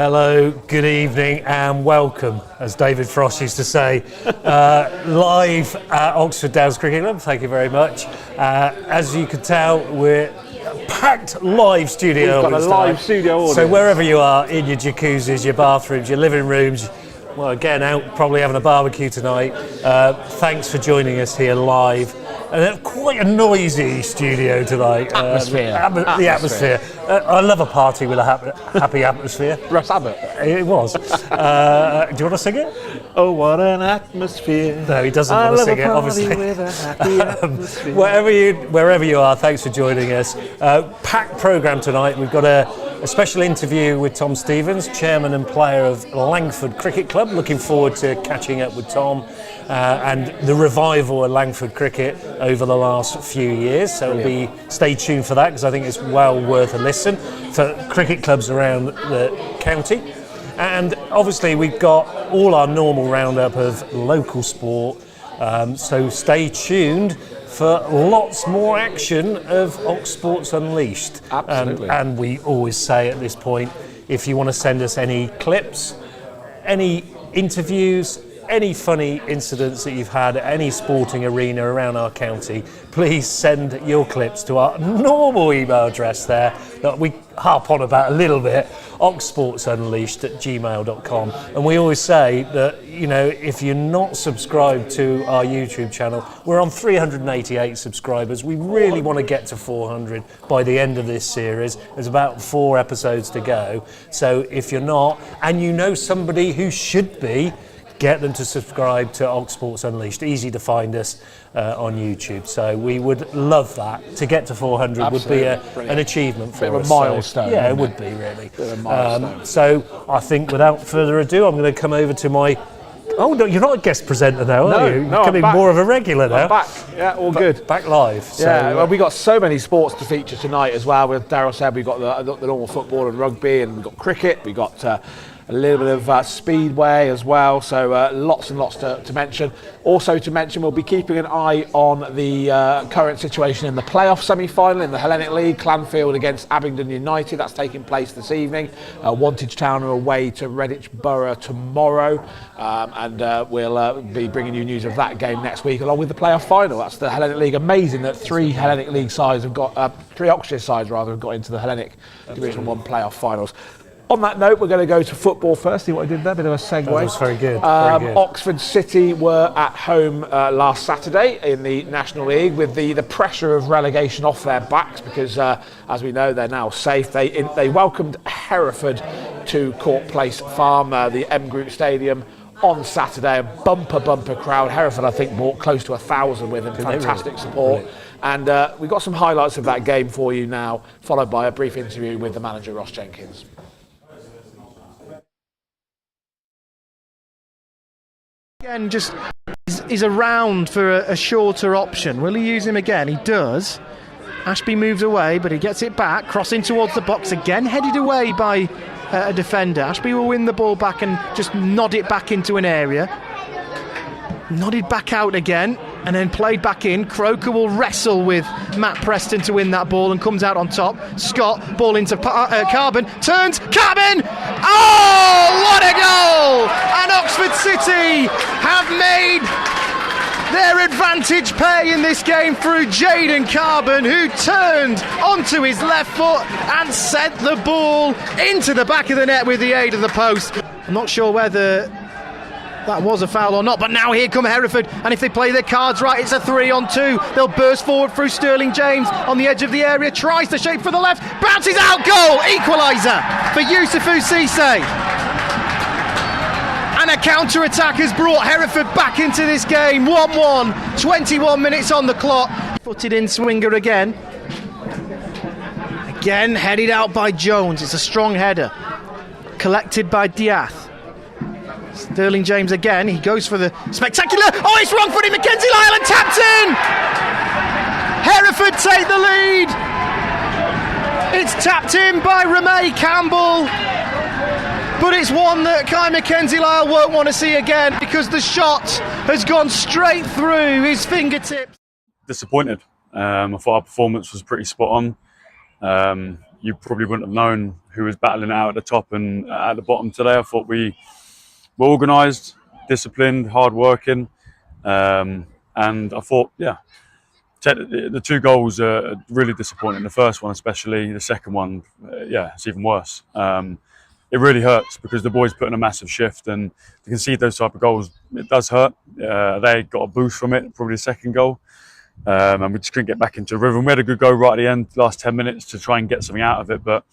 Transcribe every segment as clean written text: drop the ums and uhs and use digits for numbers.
Hello, good evening and welcome, as David Frost used to say, live at Oxford Downs Cricket Club. Thank you very much. As you can tell, we're a packed live studio. We've got a live studio audience. So wherever you are, in your jacuzzis, your bathrooms, your living rooms, well, again, out probably having a barbecue tonight, thanks for joining us here live. And quite a noisy studio tonight. Atmosphere. The atmosphere. I love a party with a happy atmosphere. Russ Abbott. It was. Do you want to sing it? Oh, what an atmosphere. No, he doesn't want to sing it, obviously. With a happy atmosphere. Wherever you are, thanks for joining us. Packed programme tonight. We've got a special interview with Tom Stevens, chairman and player of Langford Cricket Club. Looking forward to catching up with Tom and the revival of Langford cricket over the last few years. So stay tuned for that, because I think it's well worth a listen for cricket clubs around the county. And obviously we've got all our normal roundup of local sport. So stay tuned for lots more action of Ox Sports Unleashed. Absolutely. And we always say at this point, if you want to send us any clips, any interviews, any funny incidents that you've had at any sporting arena around our county, please send your clips to our normal email address there that we harp on about a little bit, oxsportsunleashed@gmail.com. And we always say that, you know, if you're not subscribed to our YouTube channel, we're on 388 subscribers. We really want to get to 400 by the end of this series. There's about 4 episodes to go. So if you're not, and you know somebody who should be, get them to subscribe to Ox Sports Unleashed. Easy to find us on YouTube. So we would love that. To get to 400 Absolutely. would be an achievement for us. Bit of a milestone. So, yeah, it would be really. Bit of a milestone. So I think without further ado, I'm going to come over to my... Oh, no, you're not a guest presenter now, are you? You're becoming more of a regular now. I'm back. Yeah, all good. Back live. So, yeah, well, we got so many sports to feature tonight as well. With Darryl said, we've got the normal football and rugby, and we've got cricket. We've got a little bit of speedway as well, so lots and lots to mention. Also to mention, we'll be keeping an eye on the current situation in the playoff semi-final in the Hellenic League, Clanfield against Abingdon United. That's taking place this evening. Wantage Town are away to Redditch Borough tomorrow, and we'll be bringing you news of that game next week, along with the playoff final. That's the Hellenic League. Amazing that 3 Hellenic League sides have got, 3 Oxfordshire sides rather, have got into the Hellenic Division 1 playoff finals. On that note, we're going to go to football first. See what I did there? Bit of a segue. That was very good. Oxford City were at home last Saturday in the National League with the pressure of relegation off their backs, because, as we know, they're now safe. They welcomed Hereford to Court Place Farm, the M Group Stadium, on Saturday. A bumper crowd. Hereford, I think, brought close to 1,000 with them. Fantastic support. And we've got some highlights of that game for you now, followed by a brief interview with the manager, Ross Jenkins. Again, he's around for a shorter option. Will he use him again? He does. Ashby moves away, but he gets it back, crossing towards the box again, headed away by a defender. Ashby will win the ball back and just nod it back into an area. Nodded back out again, and then played back in. Croker will wrestle with Matt Preston to win that ball and comes out on top. Scott, ball into Carbon, turns, Carbon! Oh, what a goal! And Oxford City have made their advantage pay in this game through Jaden Carbon, who turned onto his left foot and sent the ball into the back of the net with the aid of the post. I'm not sure whether that was a foul or not, but now here come Hereford, and if they play their cards right, it's a 3-on-2. They'll burst forward through Sterling James on the edge of the area, tries to shape for the left, bounces out, goal, equaliser for Yusufu Cisse. And a counter-attack has brought Hereford back into this game. 1-1, 21 minutes on the clock. Footed in Swinger again. Again headed out by Jones. It's a strong header. Collected by Diath. Sterling James again, he goes for the spectacular, oh, it's wrong footed, Mackenzie Lyle, and tapped in! Hereford take the lead! It's tapped in by Ramey Campbell, but it's one that Kai Mackenzie Lyle won't want to see again, because the shot has gone straight through his fingertips. Disappointed. I thought our performance was pretty spot on. You probably wouldn't have known who was battling it out at the top and at the bottom today. I thought we were organised, disciplined, hard-working, and I thought, the 2 goals are really disappointing. The first one especially, the second one, it's even worse. It really hurts because the boys put in a massive shift, and to concede those type of goals, it does hurt. They got a boost from it, probably the second goal, and we just couldn't get back into a rhythm. We had a good go right at the end, last 10 minutes, to try and get something out of it, but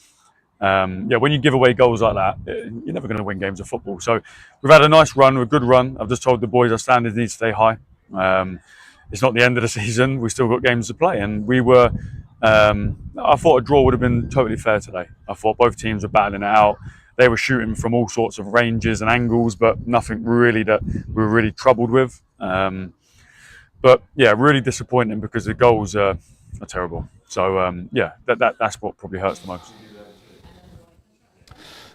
when you give away goals like that, you're never going to win games of football. So we've had a nice run, a good run. I've just told the boys our standards need to stay high. It's not the end of the season. We've still got games to play, and we were. I thought a draw would have been totally fair today. I thought both teams were battling it out. They were shooting from all sorts of ranges and angles, but nothing really that we were really troubled with. Really disappointing because the goals are terrible. So that's what probably hurts the most.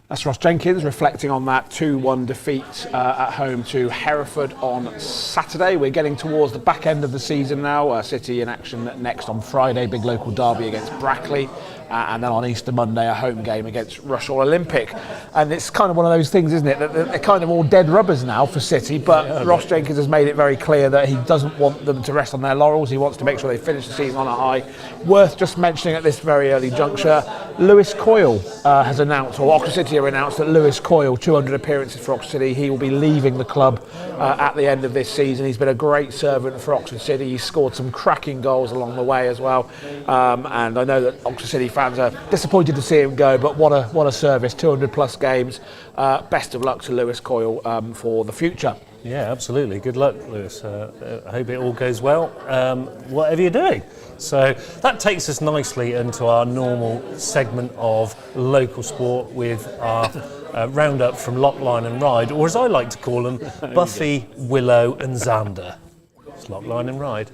That's Ross Jenkins reflecting on that 2-1 defeat at home to Hereford on Saturday. We're getting towards the back end of the season now. City in action next on Friday, big local derby against Brackley. And then on Easter Monday, a home game against Rushall Olympic. And it's kind of one of those things, isn't it, that they're kind of all dead rubbers now for City, but Ross Jenkins has made it very clear that he doesn't want them to rest on their laurels. He wants to make sure they finish the season on a high. Worth just mentioning at this very early juncture, Lewis Coyle has announced, or Oxford City have announced that Lewis Coyle, 200 appearances for Oxford City, he will be leaving the club at the end of this season. He's been a great servant for Oxford City. He's scored some cracking goals along the way as well. And I know that Oxford City fans are disappointed to see him go, but what a service, 200 plus games. Best of luck to Lewis Coyle for the future. Yeah, absolutely. Good luck, Lewis. I hope it all goes well, whatever you're doing. So that takes us nicely into our normal segment of local sport with our roundup from Lyon Ryde, or as I like to call them, Buffy, Willow and Xander. It's Lyon Ryde.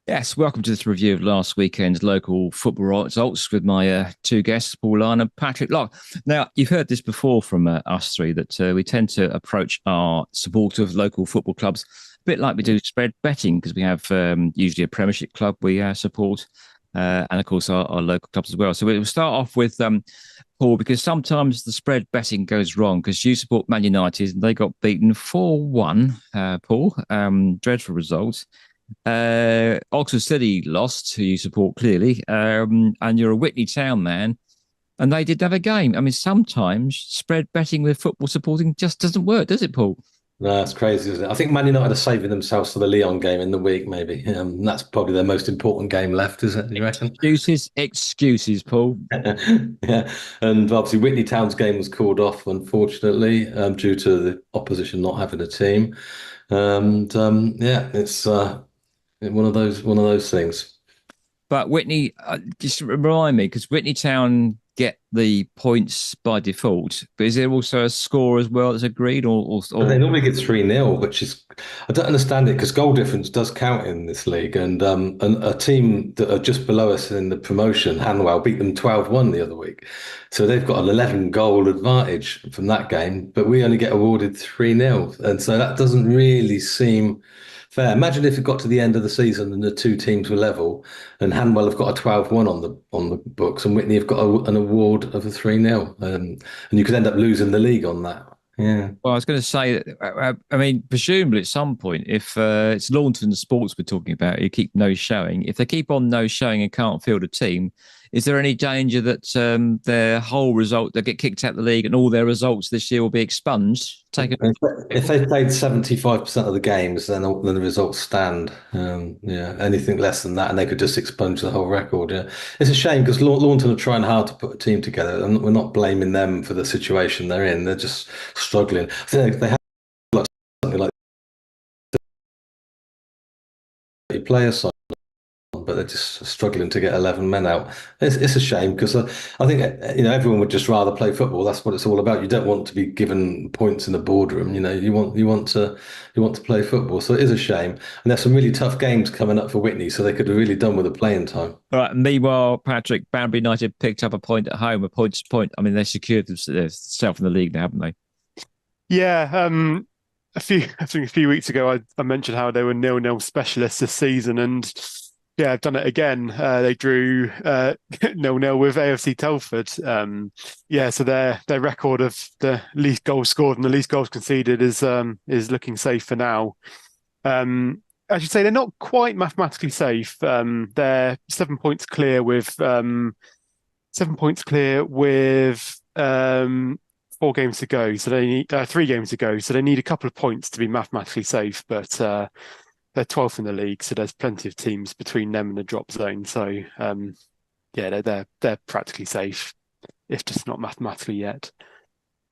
Yes, welcome to this review of last weekend's local football results with my 2 guests, Paul Lyon and Patrick Lock. Now, you've heard this before from us 3, that we tend to approach our supporters of local football clubs a bit like we do spread betting, because we have usually a Premiership club we support, and of course our local clubs as well. So we'll start off with Paul, because sometimes the spread betting goes wrong, because you support Man United and they got beaten 4-1, Paul. Dreadful results. Oxford City lost, who you support clearly, and you're a Whitney Town man, and they did have a game. I mean, sometimes spread betting with football supporting just doesn't work, does it, Paul? No, it's crazy, isn't it? I think Man United are saving themselves for the Lyon game in the week, maybe. That's probably their most important game left, isn't it? You reckon? Excuses, Paul. Yeah, and obviously Whitney Town's game was called off, unfortunately, due to the opposition not having a team. It's one of those things. But Whitney, just remind me, because Whitney Town get the points by default, but is there also a score as well that's agreed? Or... They normally get 3-0, which is, I don't understand it, because goal difference does count in this league, and a team that are just below us in the promotion, Hanwell, beat them 12-1 the other week. So they've got an 11 goal advantage from that game, but we only get awarded 3-0. And so that doesn't really seem fair. Imagine if it got to the end of the season and the 2 teams were level, and Hanwell have got a 12-1 on the books, and Whitney have got an award of a 3-0, and you could end up losing the league on that. Yeah. Well, I was going to say that, I mean, presumably at some point, if it's Launton Sports we're talking about, you keep no showing. If they keep on no showing and can't field a team, is there any danger that their whole result, they get kicked out of the league and all their results this year will be expunged? If they played 75% of the games, then the results stand. Anything less than that, and they could just expunge the whole record. Yeah. It's a shame, because Launton are trying hard to put a team together, and we're not blaming them for the situation they're in. They're just struggling. I think they have something like 30 players, but they're just struggling to get 11 men out. It's a shame, because I think everyone would just rather play football. That's what it's all about. You don't want to be given points in the boardroom. You want to play football. So it is a shame. And there's some really tough games coming up for Whitney, so they could have really done with the playing time. All right. Meanwhile, Patrick, Banbury United picked up a point at home, a point to point. I mean, they secured themselves in the league now, haven't they? Yeah. I think a few weeks ago, I mentioned how they were 0-0 specialists this season, and Yeah, I've done it again. They drew 0-0 with AFC Telford. So their record of the least goals scored and the least goals conceded is looking safe for now. As you say, they're not quite mathematically safe. They're 7 points clear with 4 games to go. So they need 3 games to go. So they need a couple of points to be mathematically safe. But they're 12th in the league, so there's plenty of teams between them and the drop zone. So they're practically safe, if just not mathematically yet.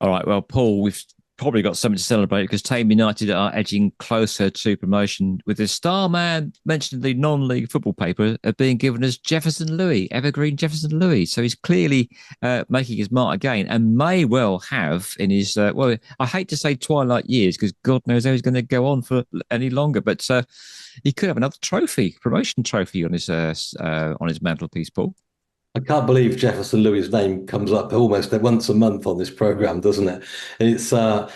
All right, well, Paul, we've probably got something to celebrate because Tame United are edging closer to promotion, with the star man mentioned in the non-league football paper being given as Jefferson Louis, Evergreen Jefferson Louis. So he's clearly making his mark again and may well have in his, I hate to say twilight years because God knows how he's going to go on for any longer, but he could have another promotion trophy on his mantelpiece, Paul. I can't believe Jefferson Louis' name comes up almost once a month on this program, doesn't it? It's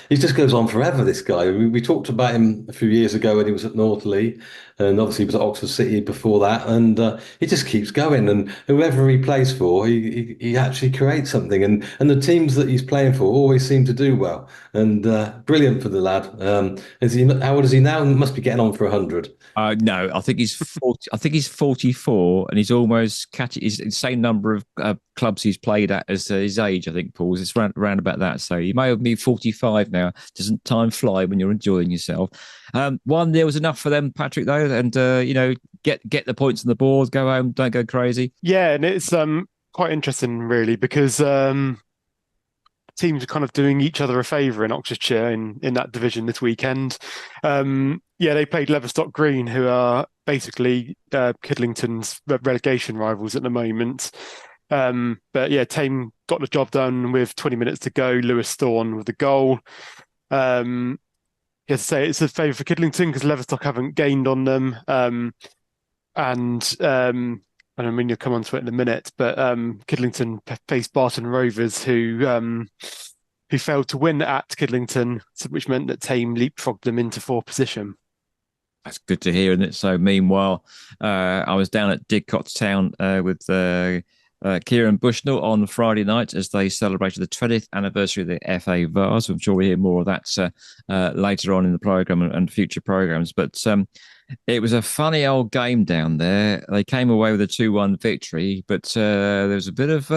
he just goes on forever, this guy. We talked about him a few years ago when he was at Northley, and obviously he was at Oxford City before that, and he just keeps going. And whoever he plays for, he actually creates something, and the teams that he's playing for always seem to do well. And brilliant for the lad. How old is he now? Must be getting on for 100. No, I think he's 40. I think he's 44, and he's almost catching his same number of clubs he's played at as his age. I think Paul's it's round about that. So he may be 45 now. Doesn't time fly when you're enjoying yourself? 1-0 was enough for them, Patrick, though, and get the points on the board. Go home, don't go crazy. Yeah, and it's quite interesting, really, because teams are kind of doing each other a favour in Oxfordshire in that division this weekend. They played Leverstock Green, who are basically Kidlington's relegation rivals at the moment. Tame got the job done with 20 minutes to go. Lewis Thorne with the goal. To say it's a favour for Kidlington because Leverstock haven't gained on them. I mean, you'll come on to it in a minute, but Kidlington faced Barton Rovers, who failed to win at Kidlington, which meant that Tame leapfrogged them into 4th position. That's good to hear, isn't it? So, meanwhile, I was down at Didcot Town with Kieren Bushnell on Friday night as they celebrated the 20th anniversary of the FA Vase. I'm sure we'll hear more of that later on in the programme and future programmes. But it was a funny old game down there. They came away with a 2-1 victory, but there was a bit of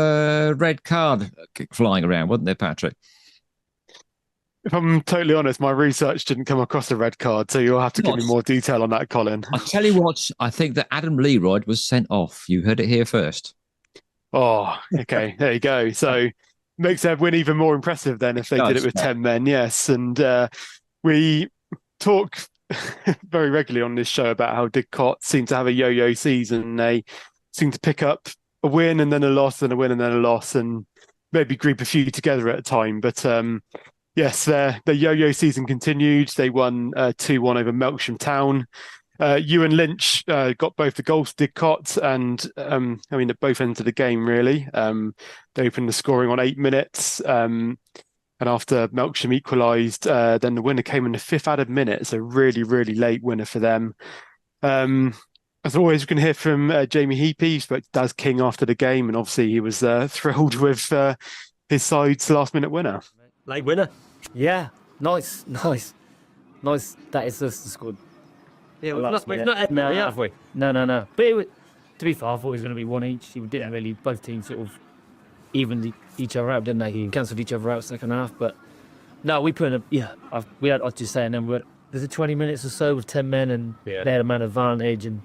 red card flying around, wasn't there, Patrick? If I'm totally honest, my research didn't come across a red card, so you'll have to give me more detail on that, Colin. I'll tell you what, I think that Adam Leroyd was sent off. You heard it here first. Oh, okay. There you go. So makes their win even more impressive then if they did it with 10 men, yes. And we talk very regularly on this show about how Didcot seem to have a yo-yo season. They seem to pick up a win and then a loss and a win and then a loss and maybe group a few together at a time. But yes, their yo-yo season continued. They won 2-1 over Melksham Town. Ewan Lynch got both the goals to Didcot and at both ends of the game, really. They opened the scoring on 8 minutes. And after Melksham equalised, then the winner came in the 5th added minute. So really, really late winner for them. As always, we can hear from Jamie Heapy. He spoke to Daz King after the game, and obviously he was thrilled with his side's last-minute winner. Late winner. Yeah, nice. That is just good. Yeah, we've not had now, have we? No. But to be fair, I thought it was going to be 1 each. We didn't really, both teams sort of evened each other out, didn't they? Cancelled each other out second half. But no, we put in I was just saying, then there's a 20 minutes or so with 10 men, and they had a man advantage, and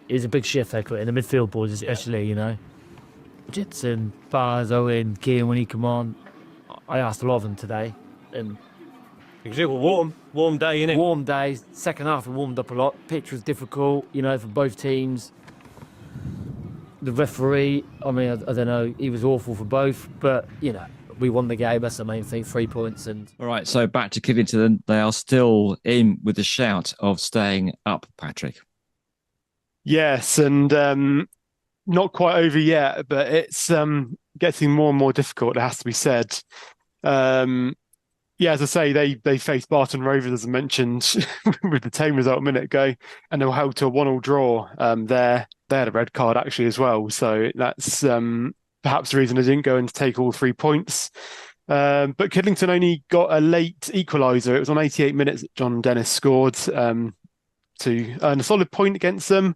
it was a big shift they put in the midfield boards, especially, Jetson, Bars, Owen, Kieren when he come on. I asked a lot of them today, and because it was warm day, innit? Warm day. Second half, we warmed up a lot. Pitch was difficult, for both teams. The referee, I don't know, he was awful for both, but we won the game. That's the main thing. 3 points. And all right, so back to Kidlington. They are still in with the shout of staying up, Patrick. Yes, and not quite over yet, but it's getting more and more difficult, it has to be said. yeah, as I say, they faced Barton Rovers, as I mentioned, with the Tame result a minute ago, and they were held to a 1-1 draw there. They had a red card actually as well, so that's perhaps the reason they didn't go and take all 3 points. But Kidlington only got a late equaliser. It was on 88 minutes that John Dennis scored to earn a solid point against them.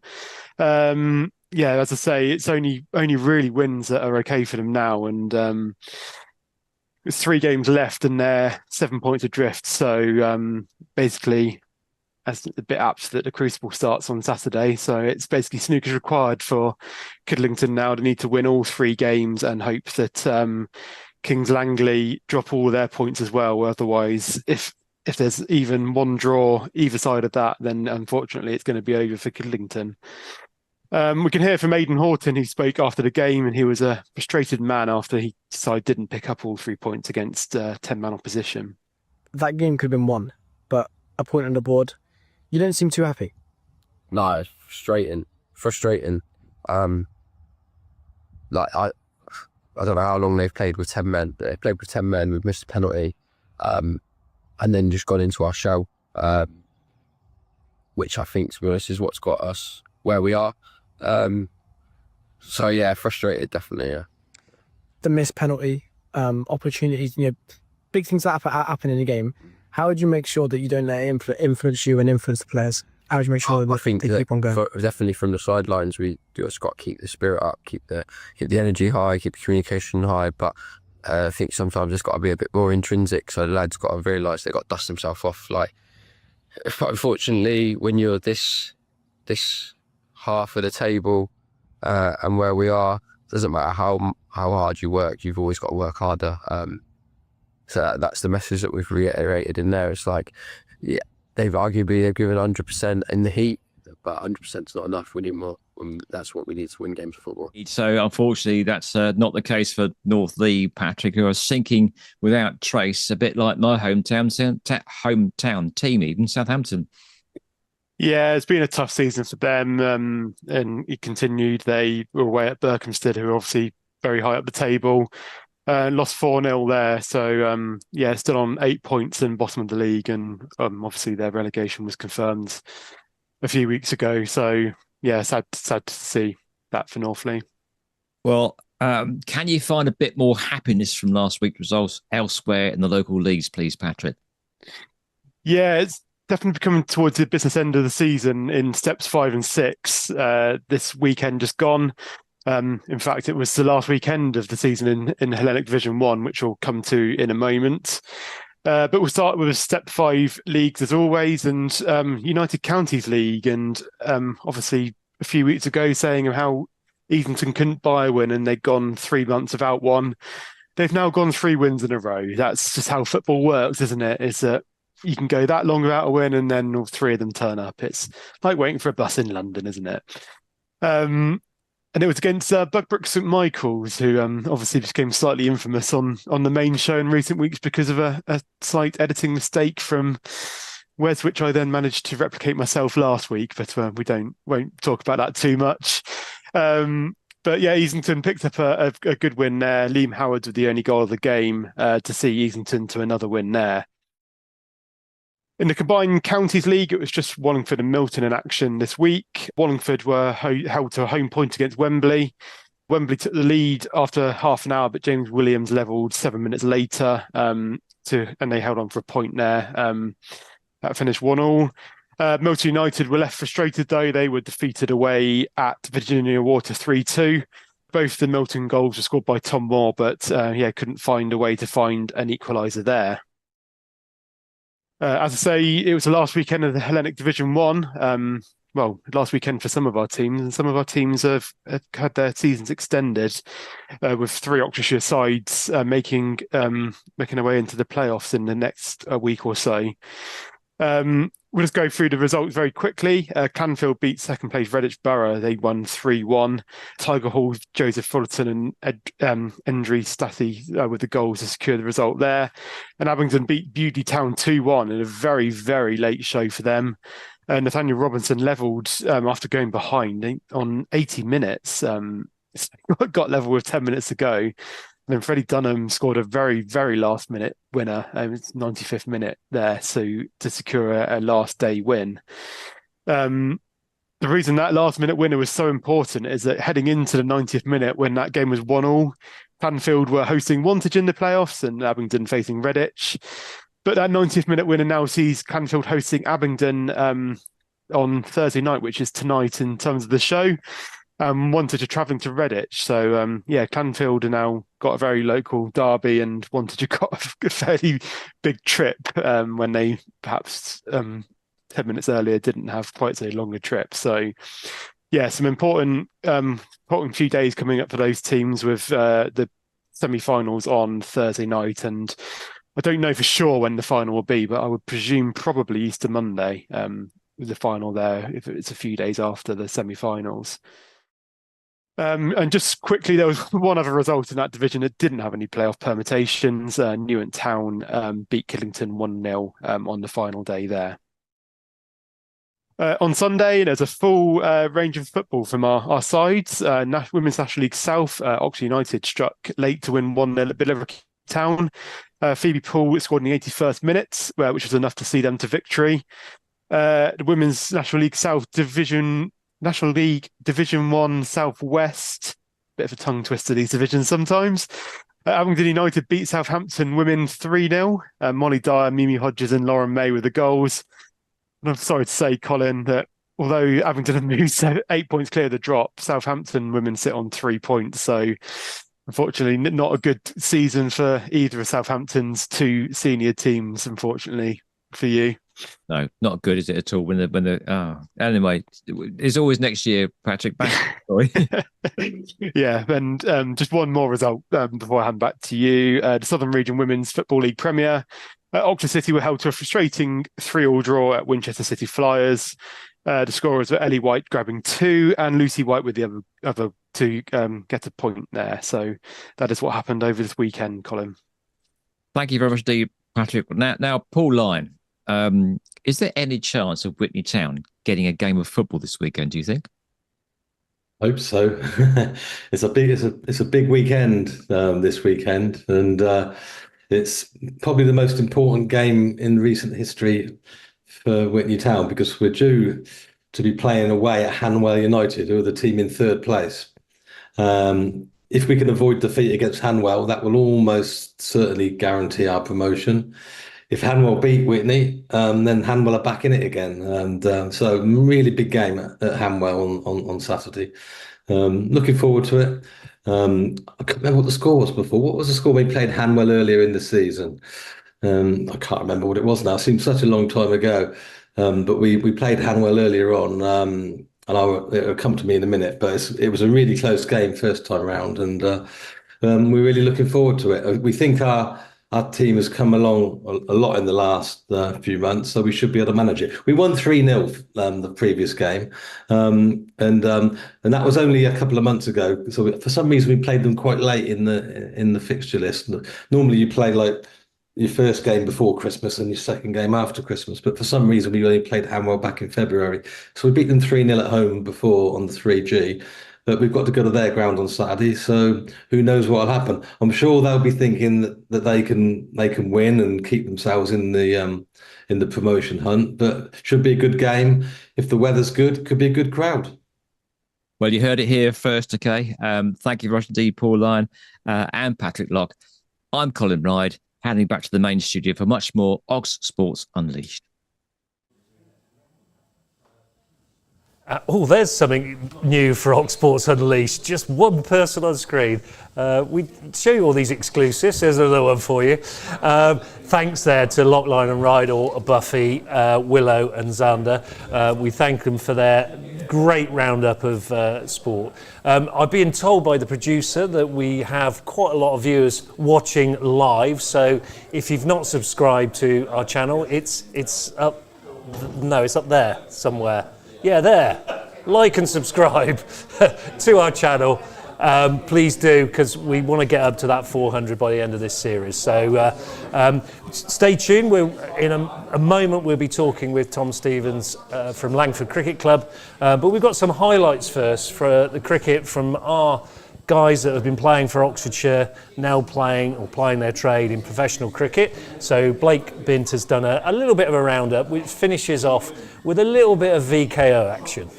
Yeah, as I say, it's only really wins that are okay for them now, and there's 3 games left and they're 7 points adrift. So basically, as a bit apt that the Crucible starts on Saturday, so it's basically snooker's required for Kidlington now. They need to win all 3 games and hope that Kings Langley drop all their points as well. Otherwise, if there's even one draw either side of that, then unfortunately it's going to be over for Kidlington. We can hear from Aidan Horton, who spoke after the game, and he was a frustrated man after he decided didn't pick up all 3 points against 10-man opposition. That game could have been won, but a point on the board. You don't seem too happy. No, it's frustrating. I don't know how long they've played with 10 men. They played with 10 men, we've missed a penalty, and then just gone into our shell, which I think, to be honest, is what's got us where we are. So yeah, frustrated, definitely, yeah. The missed penalty, opportunities, big things that happen in the game. How would you make sure that you don't let it influence you and influence the players? How would you make sure that they keep on going? Definitely from the sidelines, we just got to keep the spirit up, keep the energy high, keep the communication high. But I think sometimes it's got to be a bit more intrinsic. So the lads got to realise they got to dust themselves off. But unfortunately, when you're this half of the table and where we are, it doesn't matter how hard you work. You've always got to work harder. So that's the message that we've reiterated in there. It's like, yeah. They've given 100% in the heat, but 100% is not enough. We need more. That's what we need to win games of football. So unfortunately, that's not the case for North Lee, Patrick, who are sinking without trace, a bit like my hometown team, even Southampton. Yeah, it's been a tough season for them, and it continued. They were away at Berkhamsted, who are obviously very high up the table. Lost 4-0 there, so yeah, still on 8 points and bottom of the league, and obviously their relegation was confirmed a few weeks ago. So yeah, sad to see that for North Lee. Well, can you find a bit more happiness from last week's results elsewhere in the local leagues, please, Patrick? Yeah, it's definitely coming towards the business end of the season in steps 5 and 6. This weekend just gone. In fact, it was the last weekend of the season in Hellenic Division 1, which we'll come to in a moment. But we'll start with Step 5 leagues as always, and United Counties League. And obviously, a few weeks ago, saying how Easington couldn't buy a win and they'd gone 3 months without one. They've now gone 3 wins in a row. That's just how football works, isn't it? It's that you can go that long without a win and then all 3 of them turn up. It's like waiting for a bus in London, isn't it? And it was against Bugbrook St Michael's, who obviously became slightly infamous on the main show in recent weeks because of a slight editing mistake from which I then managed to replicate myself last week, but we won't talk about that too much. But yeah, Easington picked up a good win there. Liam Howard with the only goal of the game to see Easington to another win there. In the combined counties league, it was just Wallingford and Milton in action this week. Wallingford were held to a home point against Wembley. Wembley took the lead after half an hour, but James Williams levelled 7 minutes later, and they held on for a point there. That finished 1-1. Milton United were left frustrated though. They were defeated away at Virginia Water 3-2. Both the Milton goals were scored by Tom Moore, but couldn't find a way to find an equaliser there. As I say, it was the last weekend of the Hellenic Division 1. Last weekend for some of our teams, and some of our teams have had their seasons extended with 3 Oxfordshire sides making their way into the playoffs in the next week or so. We'll just go through the results very quickly. Clanfield beat second place Redditch Borough. They won 3-1. Tiger Hall, Joseph Fullerton and Endry Stathy with the goals to secure the result there. And Abingdon beat Bewdley Town 2-1 in a very, very late show for them. Nathaniel Robinson levelled after going behind on 80 minutes. Got level with 10 minutes to go. then Freddie Dunham scored a very, very last minute winner. It's 95th minute there, so to secure a last day win. The reason that last minute winner was so important is that heading into the 90th minute, when that game was 1-1, Clanfield were hosting Wantage in the playoffs and Abingdon facing Redditch. But that 90th minute winner now sees Clanfield hosting Abingdon on Thursday night, which is tonight in terms of the show. Wantage are travelling to Redditch. So, Clanfield are now got a very local derby, and Wantage have got a fairly big trip when they perhaps 10 minutes earlier didn't have quite so long a trip. So, some important few days coming up for those teams with the semi-finals on Thursday night. And I don't know for sure when the final will be, but I would presume probably Easter Monday, the final there, if it's a few days after the semi-finals. And just quickly, there was one other result in that division that didn't have any playoff permutations. Newent Town beat Killington 1-0 on the final day there. On Sunday, there's a full range of football from our sides. Women's National League South, Oxford United struck late to win 1-0 at Billericay Town. Phoebe Poole scored in the 81st minute, which was enough to see them to victory. The Women's National League South Division 1 South West. Bit of a tongue twister, these divisions sometimes. Abingdon United beat Southampton women 3-0. Molly Dyer, Mimi Hodges and Lauren May were the goals. And I'm sorry to say, Colin, that although Abingdon have moved 8 points clear of the drop, Southampton women sit on 3 points. So unfortunately, not a good season for either of Southampton's two senior teams, unfortunately, for you. No, not good, is it at all? Anyway, it's always next year, Patrick. Yeah, and just one more result before I hand back to you. The Southern Region Women's Football League Premier. Oxford City were held to a frustrating 3-3 draw at Winchester City Flyers. The scorers were Ellie White grabbing 2 and Lucy White with the other 2 get a point there. So that is what happened over this weekend, Colin. Thank you very much indeed, Patrick. Now, Paul Lyon. Is there any chance of Witney Town getting a game of football this weekend, do you think? Hope so. It's a big weekend this weekend, and it's probably the most important game in recent history for Witney Town, because we're due to be playing away at Hanwell United, who are the team in 3rd place. If we can avoid defeat against Hanwell, that will almost certainly guarantee our promotion. If Hanwell beat Witney, then Hanwell are back in it again. And so really big game at Hanwell on Saturday. Looking forward to it. I can't remember what the score was before. What was the score when we played Hanwell earlier in the season? I can't remember what it was now. It seems such a long time ago. But we played Hanwell earlier on, and it'll come to me in a minute. But it was a really close game first time round, and we're really looking forward to it. We think our team has come along a lot in the last few months, so we should be able to manage it. We won 3-0 the previous game, and that was only a couple of months ago. So for some reason, we played them quite late in the fixture list. Normally, you play like your first game before Christmas and your second game after Christmas, but for some reason, we only played Hanwell back in February. So we beat them 3-0 at home before on the 3G. But we've got to go to their ground on Saturday, so who knows what will happen? I'm sure they'll be thinking that they can win and keep themselves in the promotion hunt. But should be a good game. If the weather's good, could be a good crowd. Well, you heard it here first, okay? Thank you very much indeed, Paul Lyon and Patrick Locke. I'm Lyon Ryde, handing back to the main studio for much more Ox Sports Unleashed. There's something new for Ox Sports Unleashed. Just one person on screen. We show you all these exclusives. There's another one for you. Thanks there to Lock, Line and Ryde, or Buffy, Willow and Xander. We thank them for their great roundup of sport. I've been told by the producer that we have quite a lot of viewers watching live. So if you've not subscribed to our channel, it's up. No, it's up there somewhere. Yeah, there. Like and subscribe to our channel. Please do, because we want to get up to that 400 by the end of this series. So stay tuned. In a moment we'll be talking with Tom Stevens from Langford Cricket Club. But we've got some highlights first for the cricket from our guys that have been playing for Oxfordshire now playing their trade in professional cricket. So Blake Bint has done a little bit of a roundup, which finishes off with a little bit of VKO action.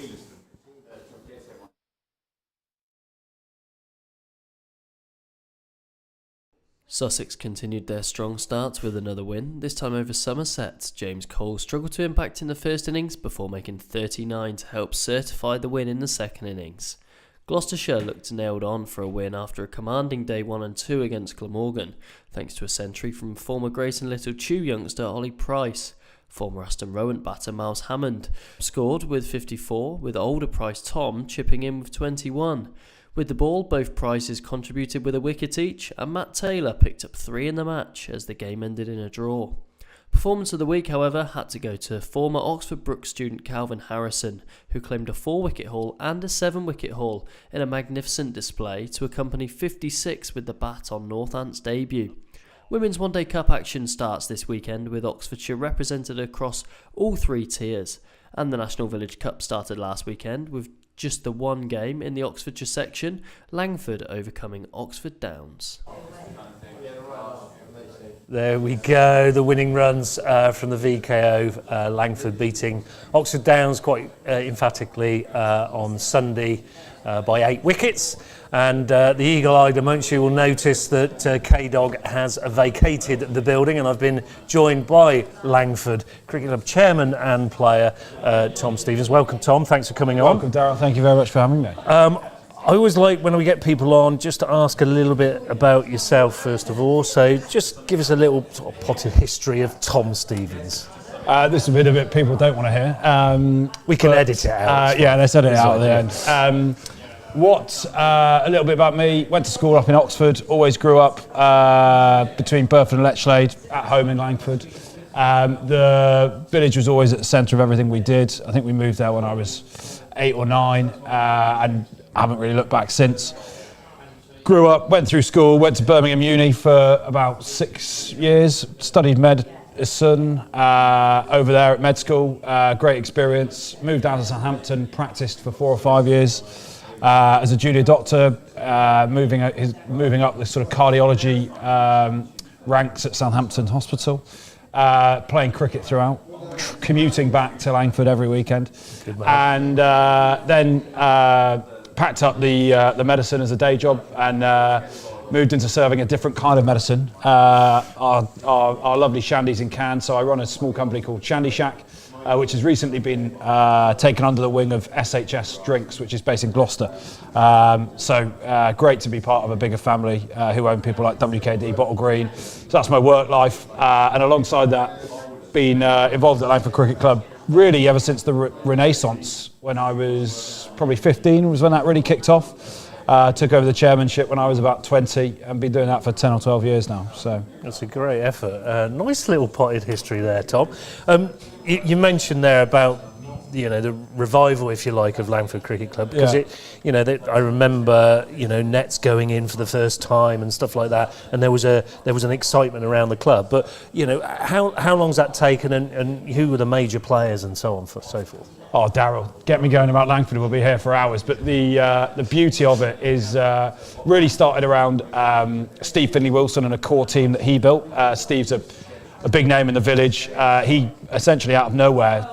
Sussex continued their strong start with another win, this time over Somerset. James Cole struggled to impact in the first innings before making 39 to help certify the win in the second innings. Gloucestershire looked nailed on for a win after a commanding day 1 and 2 against Glamorgan, thanks to a century from former Grayson Little Chew youngster Ollie Price. Former Aston Rowant batter Miles Hammond scored with 54, with older Price Tom chipping in with 21. With the ball, both Prices contributed with a wicket each, and Matt Taylor picked up 3 in the match as the game ended in a draw. Performance of the week, however, had to go to former Oxford Brook student Calvin Harrison, who claimed a 4-wicket haul and a 7-wicket haul in a magnificent display to accompany 56 with the bat on Northant's debut. Women's One Day Cup action starts this weekend with Oxfordshire represented across all 3 tiers, and the National Village Cup started last weekend with just the one game in the Oxfordshire section, Langford overcoming Oxford Downs. There we go, the winning runs from the VKO, Langford beating Oxford Downs quite emphatically on Sunday by 8 wickets. And the eagle-eyed amongst you will notice that KDog has vacated the building, and I've been joined by Langford Cricket Club chairman and player Tom Stevens. Welcome, Tom. Thanks for coming on. Welcome, Darryl. Thank you very much for having me. I always like when we get people on just to ask a little bit about yourself first of all. So just give us a little sort of potted history of Tom Stevens. This is a bit of it people don't want to hear. We can edit it out. Yeah, let's edit it out at the end. A little bit about me. Went to school up in Oxford. Always grew up between Burford and Letchlade, at home in Langford. The village was always at the centre of everything we did. I think we moved there when I was 8 or 9, and I haven't really looked back since. Grew up, went through school, went to Birmingham Uni for about 6 years, studied medicine over there at med school. Great experience. Moved down to Southampton, practiced for 4 or 5 years. As a junior doctor, moving up the sort of cardiology ranks at Southampton Hospital, playing cricket throughout, commuting back to Langford every weekend, and then packed up the medicine as a day job and moved into serving a different kind of medicine. Our lovely Shandy's in Cannes, so I run a small company called Shandy Shack, which has recently been taken under the wing of SHS Drinks, which is based in Gloucester. So great to be part of a bigger family who own people like WKD, Bottle Green. So that's my work life. And alongside that, been involved at Langford Cricket Club really ever since the Renaissance, when I was probably 15 was when that really kicked off. Took over the chairmanship when I was about 20 and been doing that for 10 or 12 years now. So that's a great effort. Nice little potted history there, Tom. You mentioned there about the revival, if you like, of Langford Cricket Club, because I remember nets going in for the first time and stuff like that, and there was an excitement around the club. But how long's that taken, and who were the major players and so on so forth? Oh, Darryl, get me going about Langford. We'll be here for hours. But the beauty of it is really started around Steve Finley-Wilson and a core team that he built. Steve's a big name in the village. He essentially out of nowhere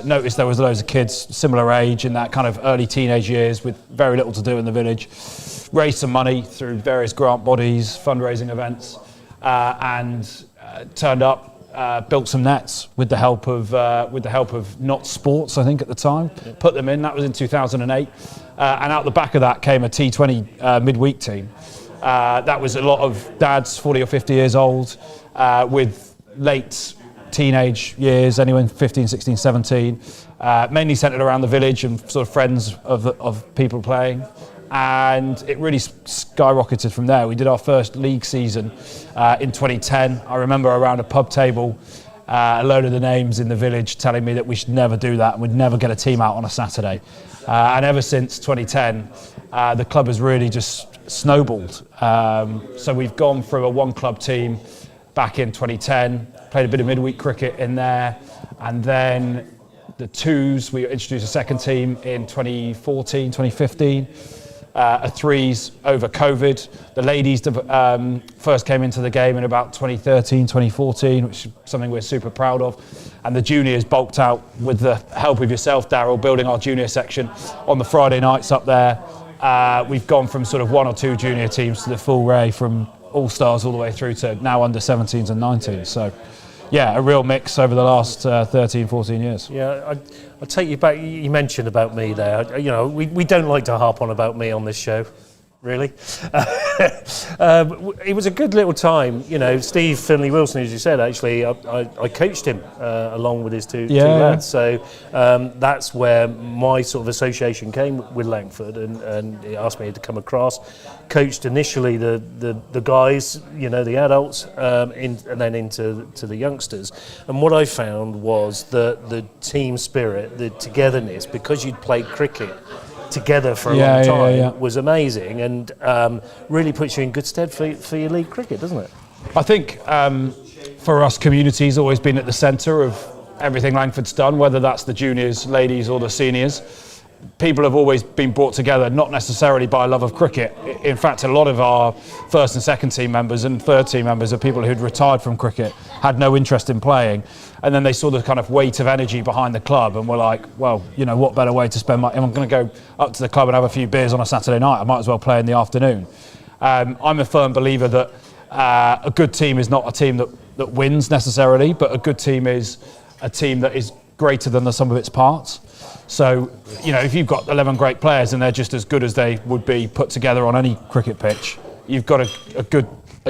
noticed there was loads of kids similar age in that kind of early teenage years with very little to do in the village. Raised some money through various grant bodies, fundraising events, and turned up. Built some nets with the help of Not Sports, I think at the time. Put them in. That was in 2008, and out the back of that came a T20 midweek team. That was a lot of dads, 40 or 50 years old, with late teenage years, anyone 15, 16, 17, mainly centred around the village and sort of friends of people playing. And it really skyrocketed from there. We did our first league season in 2010. I remember around a pub table, a load of the names in the village telling me that we should never do that and we'd never get a team out on a Saturday. And ever since 2010, the club has really just snowballed. So we've gone through a one-club team back in 2010, played a bit of midweek cricket in there, and then the twos, we introduced a second team in 2014, 2015. a threes over COVID. The ladies first came into the game in about 2013, 2014, which is something we're super proud of. And the juniors bulked out with the help of yourself, Darryl, building our junior section on the Friday nights up there. We've gone from sort of 1 or 2 junior teams to the full array, from all-stars all the way through to now under 17s and 19s. So, yeah, a real mix over the last 13, 14 years. Yeah, I'll take you back. You mentioned about me there. You know, we don't like to harp on about me on this show, really. It was a good little time. You know, Steve Finley-Wilson, as you said, actually, I coached him along with his two lads. So that's where my sort of association came with Langford, and he asked me to come across. Coached initially the guys, you know, the adults, and then into the youngsters. And what I found was the team spirit, the togetherness, because you'd played cricket together for a long time, was amazing, and really puts you in good stead for your league cricket, doesn't it? I think for us, community's always been at the centre of everything Langford's done, whether that's the juniors, ladies or the seniors. People have always been brought together, not necessarily by a love of cricket. In fact, a lot of our first and second team members and third team members are people who'd retired from cricket, had no interest in playing, and then they saw the kind of weight of energy behind the club and were like, well, you know, what better way to spend my... I'm going to go up to the club and have a few beers on a Saturday night. I might as well play in the afternoon. I'm a firm believer that a good team is not a team that wins necessarily, but a good team is a team that is greater than the sum of its parts. So, you know, if you've got 11 great players and they're just as good as they would be put together on any cricket pitch, you've got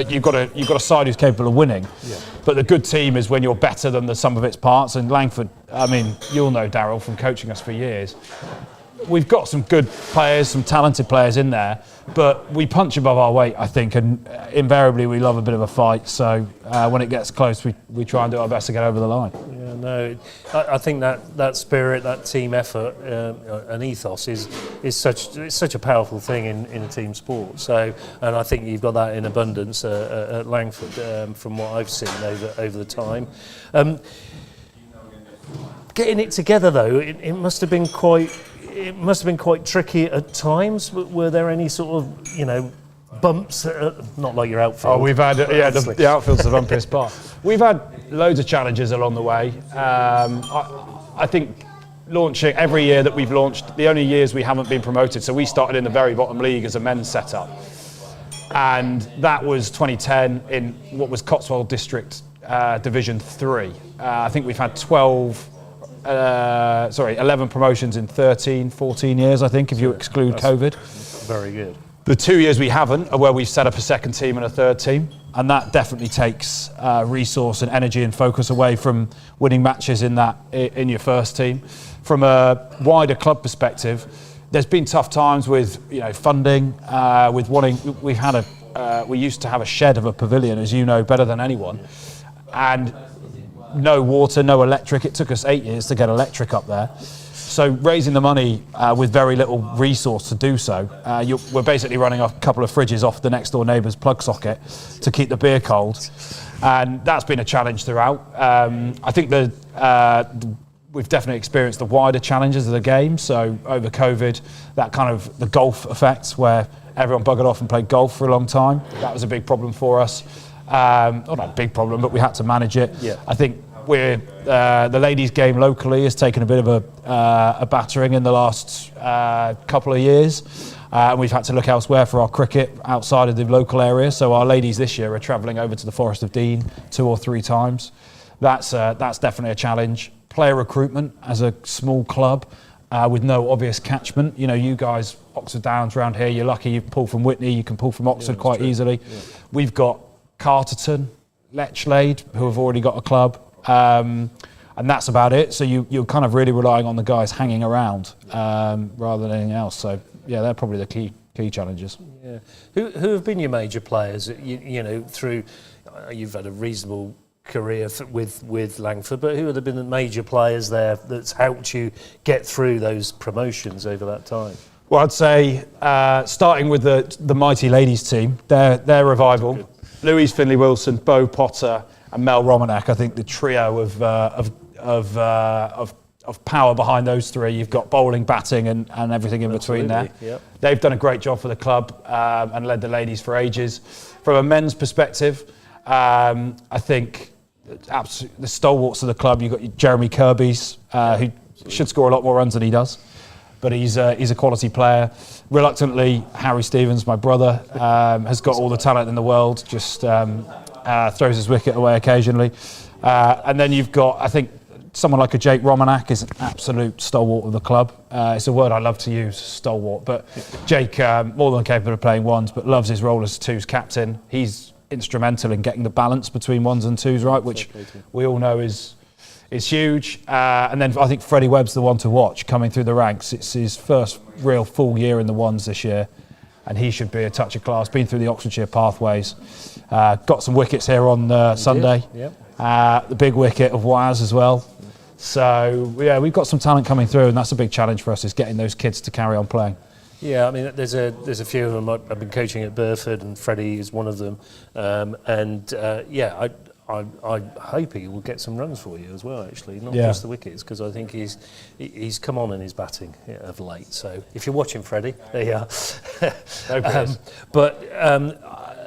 you've got a side who's capable of winning. Yeah. But the good team is when you're better than the sum of its parts. And Langford, I mean, you'll know Darryl from coaching us for years. We've got some good players, some talented players in there, but we punch above our weight, I think, and invariably we love a bit of a fight. So when it gets close, we try and do our best to get over the line. Yeah, no, I think that spirit, that team effort, and ethos is such a powerful thing in a team sport. So, and I think you've got that in abundance at Langford, from what I've seen over the time. Getting it together though, it must have been quite tricky at times. Were there any sort of, you know, bumps? Not like your outfield. Oh, we've had the outfield's the bumpiest part. We've had loads of challenges along the way. I think launching every year that we've launched, the only years we haven't been promoted. So we started in the very bottom league as a men's setup, and that was 2010 in what was Cotswold District Division 3. I think we've had 11 promotions in 14 years, I think, if you exclude COVID. Very good. The 2 years we haven't are where we've set up a second team and a third team, and that definitely takes resource and energy and focus away from winning matches in your first team. From a wider club perspective, there's been tough times with, you know, funding, with wanting. We used to have a shed of a pavilion, as you know better than anyone, and no water, no electric. It took us 8 years to get electric up there. So raising the money with very little resource to do so, we're basically running a couple of fridges off the next door neighbour's plug socket to keep the beer cold. And that's been a challenge throughout. I think we've definitely experienced the wider challenges of the game. So over COVID, that kind of the golf effect where everyone buggered off and played golf for a long time. That was a big problem for us. Not a big problem, but we had to manage it. Yeah. I think the ladies' game locally has taken a bit of a battering in the last couple of years. And we've had to look elsewhere for our cricket outside of the local area. So our ladies this year are travelling over to the Forest of Dean 2 or 3 times. That's definitely a challenge. Player recruitment as a small club with no obvious catchment. You know, you guys, Oxford Downs around here, you're lucky you pull from Whitney, you can pull from Oxford quite easily. Yeah. We've got Carterton, Lechlade, who have already got a club, and that's about it. So you're kind of really relying on the guys hanging around rather than anything else. So yeah, they're probably the key challenges. Yeah. Who have been your major players? You know, through you've had a reasonable career with Langford, but who have been the major players there that's helped you get through those promotions over that time? Well, I'd say starting with the mighty ladies team, their revival. Good. Louise Finley-Wilson, Beau Potter, and Mel Romanek. I think the trio of of power behind those three. You've got bowling, batting, and everything in between there. Yep. They've done a great job for the club and led the ladies for ages. From a men's perspective, I think the stalwarts of the club, you've got Jeremy Kirby's, who should score a lot more runs than he does, but he's a quality player. Reluctantly, Harry Stevens, my brother, has got all the talent in the world, just throws his wicket away occasionally. And then you've got, I think, someone like a Jake Romanak is an absolute stalwart of the club. It's a word I love to use, stalwart, but Jake, more than capable of playing ones, but loves his role as twos captain. He's instrumental in getting the balance between ones and twos right, which we all know is huge. And then I think Freddie Webb's the one to watch coming through the ranks. It's his first real full year in the ones this year, and he should be a touch of class. Been through the Oxfordshire pathways, got some wickets here on Sunday. Yep. The big wicket of Waz as well. So yeah, we've got some talent coming through, and that's a big challenge for us, is getting those kids to carry on playing. Yeah, I mean, there's a few of them. I've been coaching at Burford, and Freddie is one of them. I hope he will get some runs for you as well, actually, not just the wickets, because I think he's come on in his batting of late. So if you're watching, Freddie, there you are.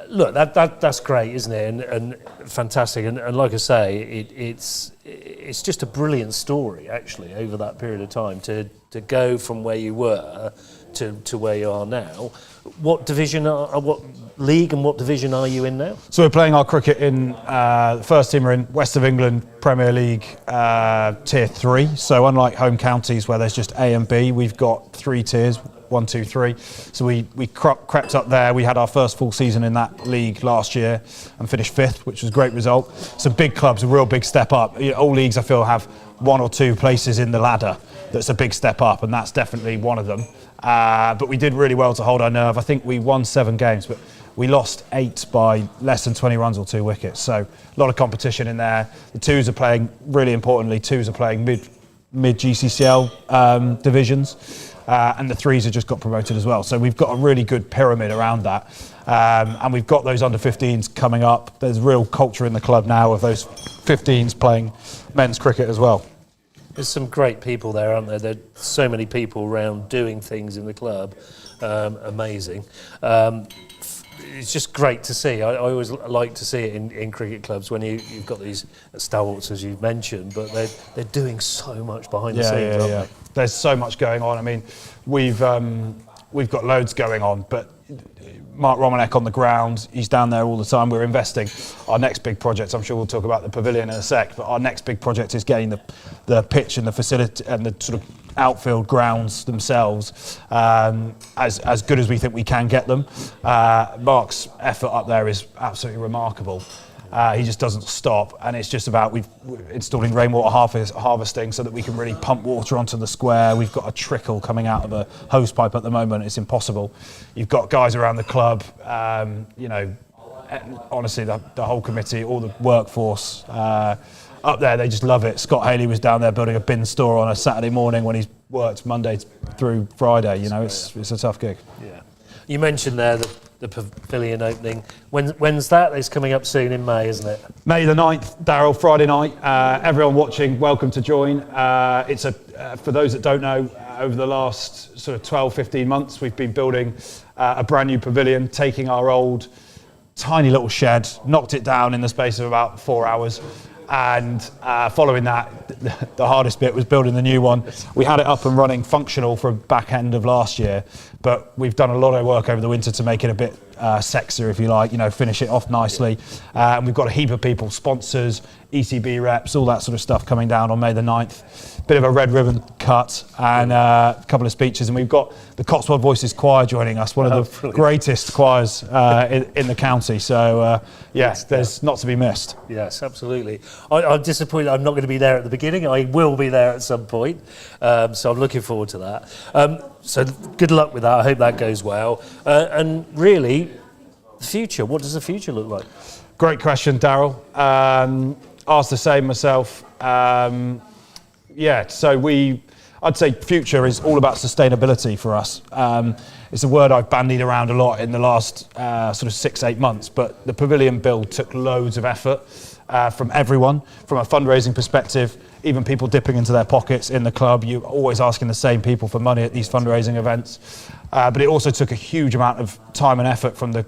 Look, that's great, isn't it? And fantastic. And like I say, it's just a brilliant story, actually, over that period of time to go from where you were to where you are now. What division, what league and what division are you in now? So we're playing our cricket in the first team are in West of England Premier League Tier 3. So unlike home counties where there's just A and B, we've got 3 tiers. 1, 2, 3. So we crept up there. We had our first full season in that league last year and finished 5th, which was a great result. So big clubs, a real big step up. All leagues, I feel, have 1 or 2 places in the ladder that's a big step up, and that's definitely one of them. But we did really well to hold our nerve. I think we won 7 games, but we lost 8 by less than 20 runs or 2 wickets. So a lot of competition in there. The twos are playing, really importantly, twos are playing mid GCCL divisions. And the threes have just got promoted as well. So we've got a really good pyramid around that. And we've got those under-15s coming up. There's real culture in the club now of those 15s playing men's cricket as well. There's some great people there, aren't there? There's so many people around doing things in the club. Amazing. It's just great to see. I always like to see it in cricket clubs when you've got these stalwarts, as you've mentioned, but they're doing so much behind the scenes, aren't they? There's so much going on. I mean, we've got loads going on, but Mark Romanek on the ground, he's down there all the time. We're investing. Our next big project, I'm sure we'll talk about the pavilion in a sec, but our next big project is getting the pitch and the facility and the sort of outfield grounds themselves as good as we think we can get them. Mark's effort up there is absolutely remarkable. He just doesn't stop, and it's just about we're installing rainwater harvesting so that we can really pump water onto the square. We've got a trickle coming out of a hose pipe at the moment. It's impossible. You've got guys around the club, honestly, the whole committee, all the workforce up there, they just love it. Scott Haley was down there building a bin store on a Saturday morning when he's worked Monday through Friday. It's a tough gig. Yeah. You mentioned there the pavilion opening. When's that? It's coming up soon in May, isn't it? May the 9th, Darryl, Friday night. Everyone watching, welcome to join. It's for those that don't know, over the last sort of 12, 15 months, we've been building a brand new pavilion, taking our old tiny little shed, knocked it down in the space of about 4 hours. And following that, the hardest bit was building the new one. We had it up and running functional for back end of last year, but we've done a lot of work over the winter to make it a bit sexier, if you like, finish it off nicely. And we've got a heap of people, sponsors, ECB reps, all that sort of stuff coming down on May the 9th. Bit of a red ribbon cut and a couple of speeches. And we've got the Cotswold Voices Choir joining us, one of the greatest choirs in the county. So, yes, there's not to be missed. Yes, absolutely. I'm disappointed I'm not going to be there at the beginning. I will be there at some point. So I'm looking forward to that. So good luck with that. I hope that goes well. And really, the future, what does the future look like? Great question, Darryl. Asked the same myself. So I'd say future is all about sustainability for us. It's a word I've bandied around a lot in the last sort of 6-8 months, but the pavilion build took loads of effort. from everyone, from a fundraising perspective, even people dipping into their pockets in the club. You're always asking the same people for money at these fundraising events. But it also took a huge amount of time and effort from the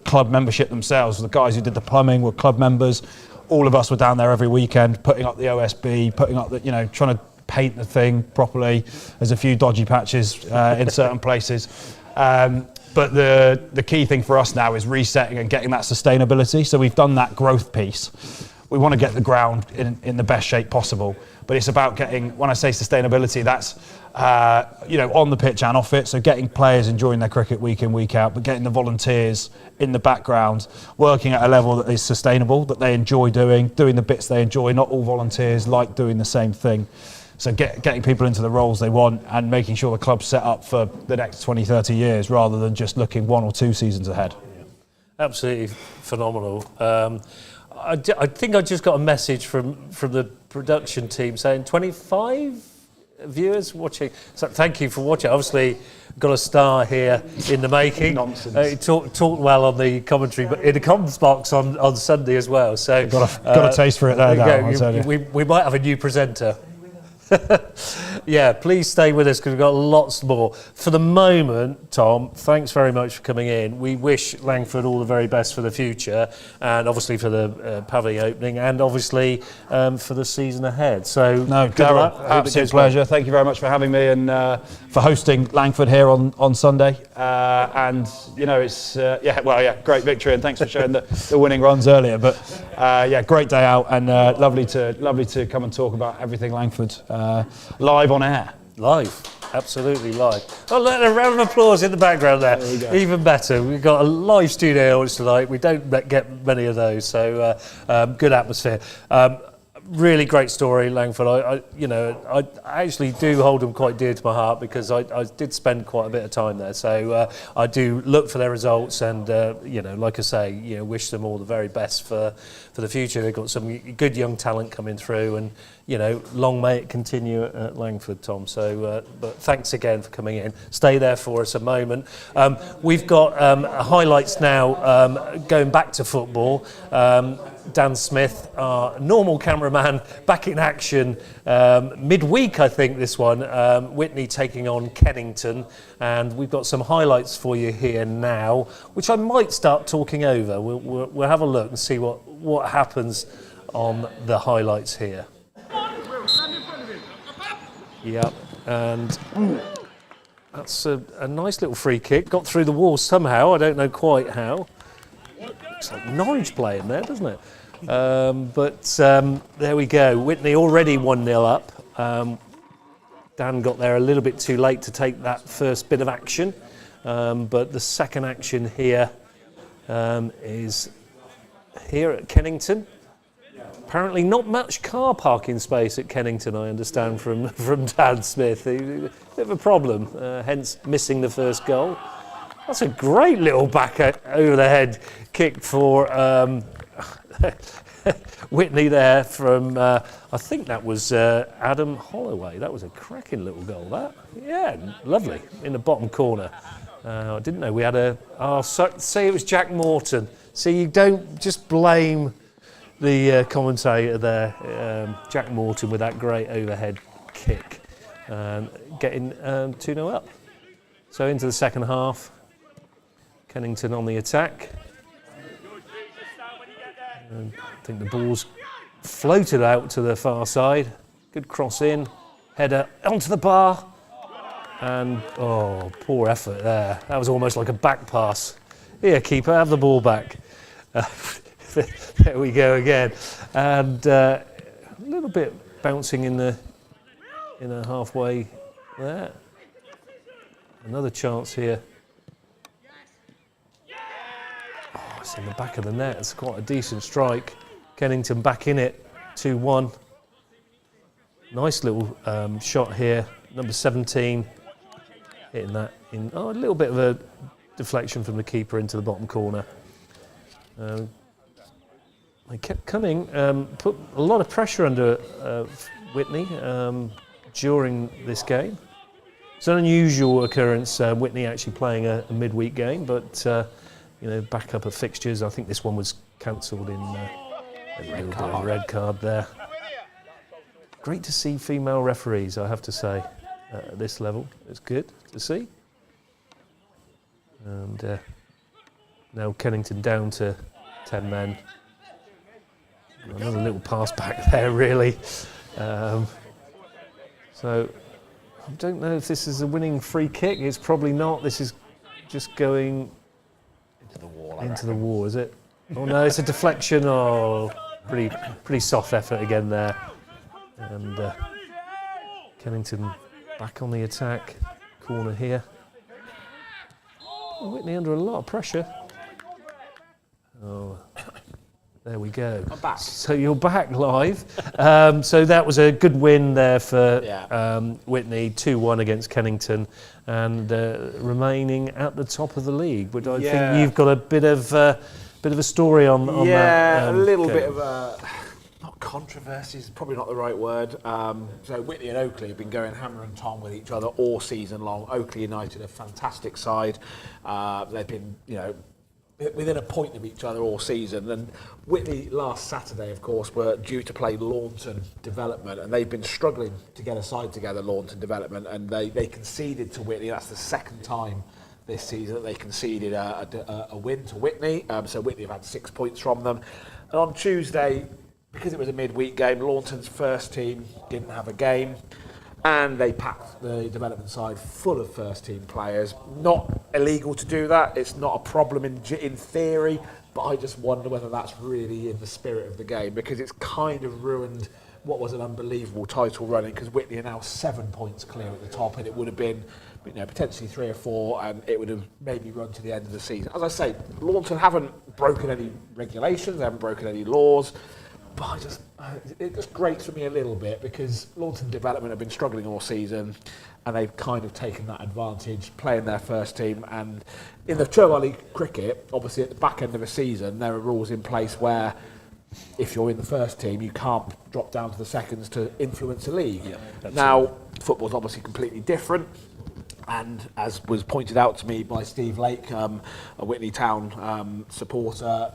club membership themselves. The guys who did the plumbing were club members. All of us were down there every weekend, putting up the OSB, putting up trying to paint the thing properly. There's a few dodgy patches in certain places. But the key thing for us now is resetting and getting that sustainability. So we've done that growth piece. We want to get the ground in the best shape possible. But it's about getting, when I say sustainability, that's on the pitch and off it. So getting players enjoying their cricket week in, week out, but getting the volunteers in the background, working at a level that is sustainable, that they enjoy doing the bits they enjoy. Not all volunteers like doing the same thing. So getting people into the roles they want and making sure the club's set up for the next 20, 30 years rather than just looking 1 or 2 seasons ahead. Yeah. Absolutely phenomenal. I think I just got a message from the production team saying 25 viewers watching. So thank you for watching. Obviously, got a star here in the making. Nonsense. Talked well on the commentary, but in the comments box on Sunday as well. So got a taste for it there. We might have a new presenter. Yeah, please stay with us because we've got lots more. For the moment, Tom, thanks very much for coming in. We wish Langford all the very best for the future and obviously for the pavilion opening and obviously for the season ahead. So, no, Darryl, absolute pleasure. Thank you very much for having me and for hosting Langford here on Sunday. And, it's, great victory and thanks for showing the winning runs earlier. But, great day out and lovely to come and talk about everything Langford live on air. Live, absolutely live. Oh, look, a round of applause in the background there. Even better. We've got a live studio audience tonight. We don't get many of those, so good atmosphere. Really great story, Langford. I actually do hold them quite dear to my heart because I did spend quite a bit of time there. So I do look for their results and, like I say, wish them all the very best for the future. They've got some good young talent coming through and, long may it continue at Langford, Tom. So, but thanks again for coming in. Stay there for us a moment. We've got highlights now going back to football. Dan Smith, our normal cameraman, back in action midweek, I think this one. Whitney taking on Kennington, and we've got some highlights for you here now, which I might start talking over. We'll have a look and see what happens on the highlights here. Yep, and that's a nice little free kick. Got through the wall somehow. I don't know quite how. Looks like Norwich playing there, doesn't it? But there we go. Whitney already 1-0 up. Dan got there a little bit too late to take that first bit of action. But the second action here is here at Kennington. Apparently not much car parking space at Kennington, I understand from Dan Smith. A bit of a problem, hence missing the first goal. That's a great little back over the head kick for Whitney there from, I think that was Adam Holloway. That was a cracking little goal, that. Yeah, lovely, in the bottom corner. I didn't know we had say it was Jack Morton. See, you don't just blame the commentator there, Jack Morton, with that great overhead kick, getting 2-0 up. So into the second half, Kennington on the attack. I think the ball's floated out to the far side. Good cross in, header onto the bar, and poor effort there. That was almost like a back pass. Here, keeper, have the ball back. There we go again, and a little bit bouncing in the halfway there. Another chance here. Oh, it's in the back of the net. It's quite a decent strike. Kennington back in it, 2-1. Nice little shot here. Number 17 hitting that in. A little bit of a deflection from the keeper into the bottom corner. They kept coming, put a lot of pressure under Whitney during this game. It's an unusual occurrence, Whitney actually playing a midweek game, but back up of fixtures. I think this one was cancelled in Red card there. Great to see female referees, I have to say, at this level. It's good to see. And now Kennington down to 10 men. Another little pass back there, really. So I don't know if this is a winning free kick. It's probably not. This is just going into the wall. Into the wall, is it? Oh no, it's a deflection. Oh, pretty soft effort again there. And Kennington back on the attack. Corner here. Oh, Whitney under a lot of pressure. Oh, there we go. I'm back. So you're back live. So that was a good win there for Whitney, 2-1 against Kennington, and remaining at the top of the league. But I think you've got a bit of a story on that. Yeah, a little bit of a not controversy is probably not the right word. So Whitney and Oakley have been going hammer and tong with each other all season long. Oakley United, a fantastic side. They've been, within a point of each other all season. And Whitney last Saturday, of course, were due to play Launton Development, and they've been struggling to get a side together, Launton Development, and they conceded to Whitney. That's the second time this season that they conceded a win to Whitney. So Whitney have had 6 points from them. And on Tuesday, because it was a midweek game, Launton's first team didn't have a game, and they packed the development side full of first-team players. Not illegal to do that. It's not a problem in theory, but I just wonder whether that's really in the spirit of the game, because it's kind of ruined what was an unbelievable title running, because Whitney are now 7 points clear at the top, and it would have been potentially 3 or 4, and it would have maybe run to the end of the season. As I say, Launton haven't broken any regulations, they haven't broken any laws, but it just grates for me a little bit, because Launton Development have been struggling all season, and they've kind of taken that advantage, playing their first team. And in the Cherwell League cricket, obviously at the back end of a season, there are rules in place where if you're in the first team, you can't drop down to the seconds to influence the league. Yeah, now, football's obviously completely different. And as was pointed out to me by Steve Lake, a Whitney Town supporter,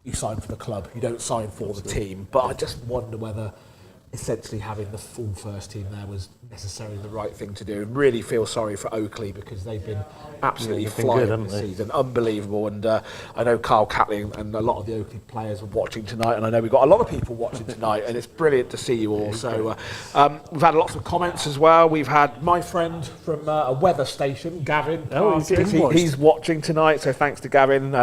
you sign for the club, you don't sign for the team. But I just wonder whether essentially having the full first team there was necessarily the right thing to do. And really feel sorry for Oakley, because they've been absolutely flying this season, unbelievable. And I know Carl Catley and a lot of the Oakley players are watching tonight, and I know we've got a lot of people watching tonight, and it's brilliant to see you all. So we've had lots of comments as well. We've had my friend from a weather station, Gavin. He's watching tonight, so thanks to Gavin.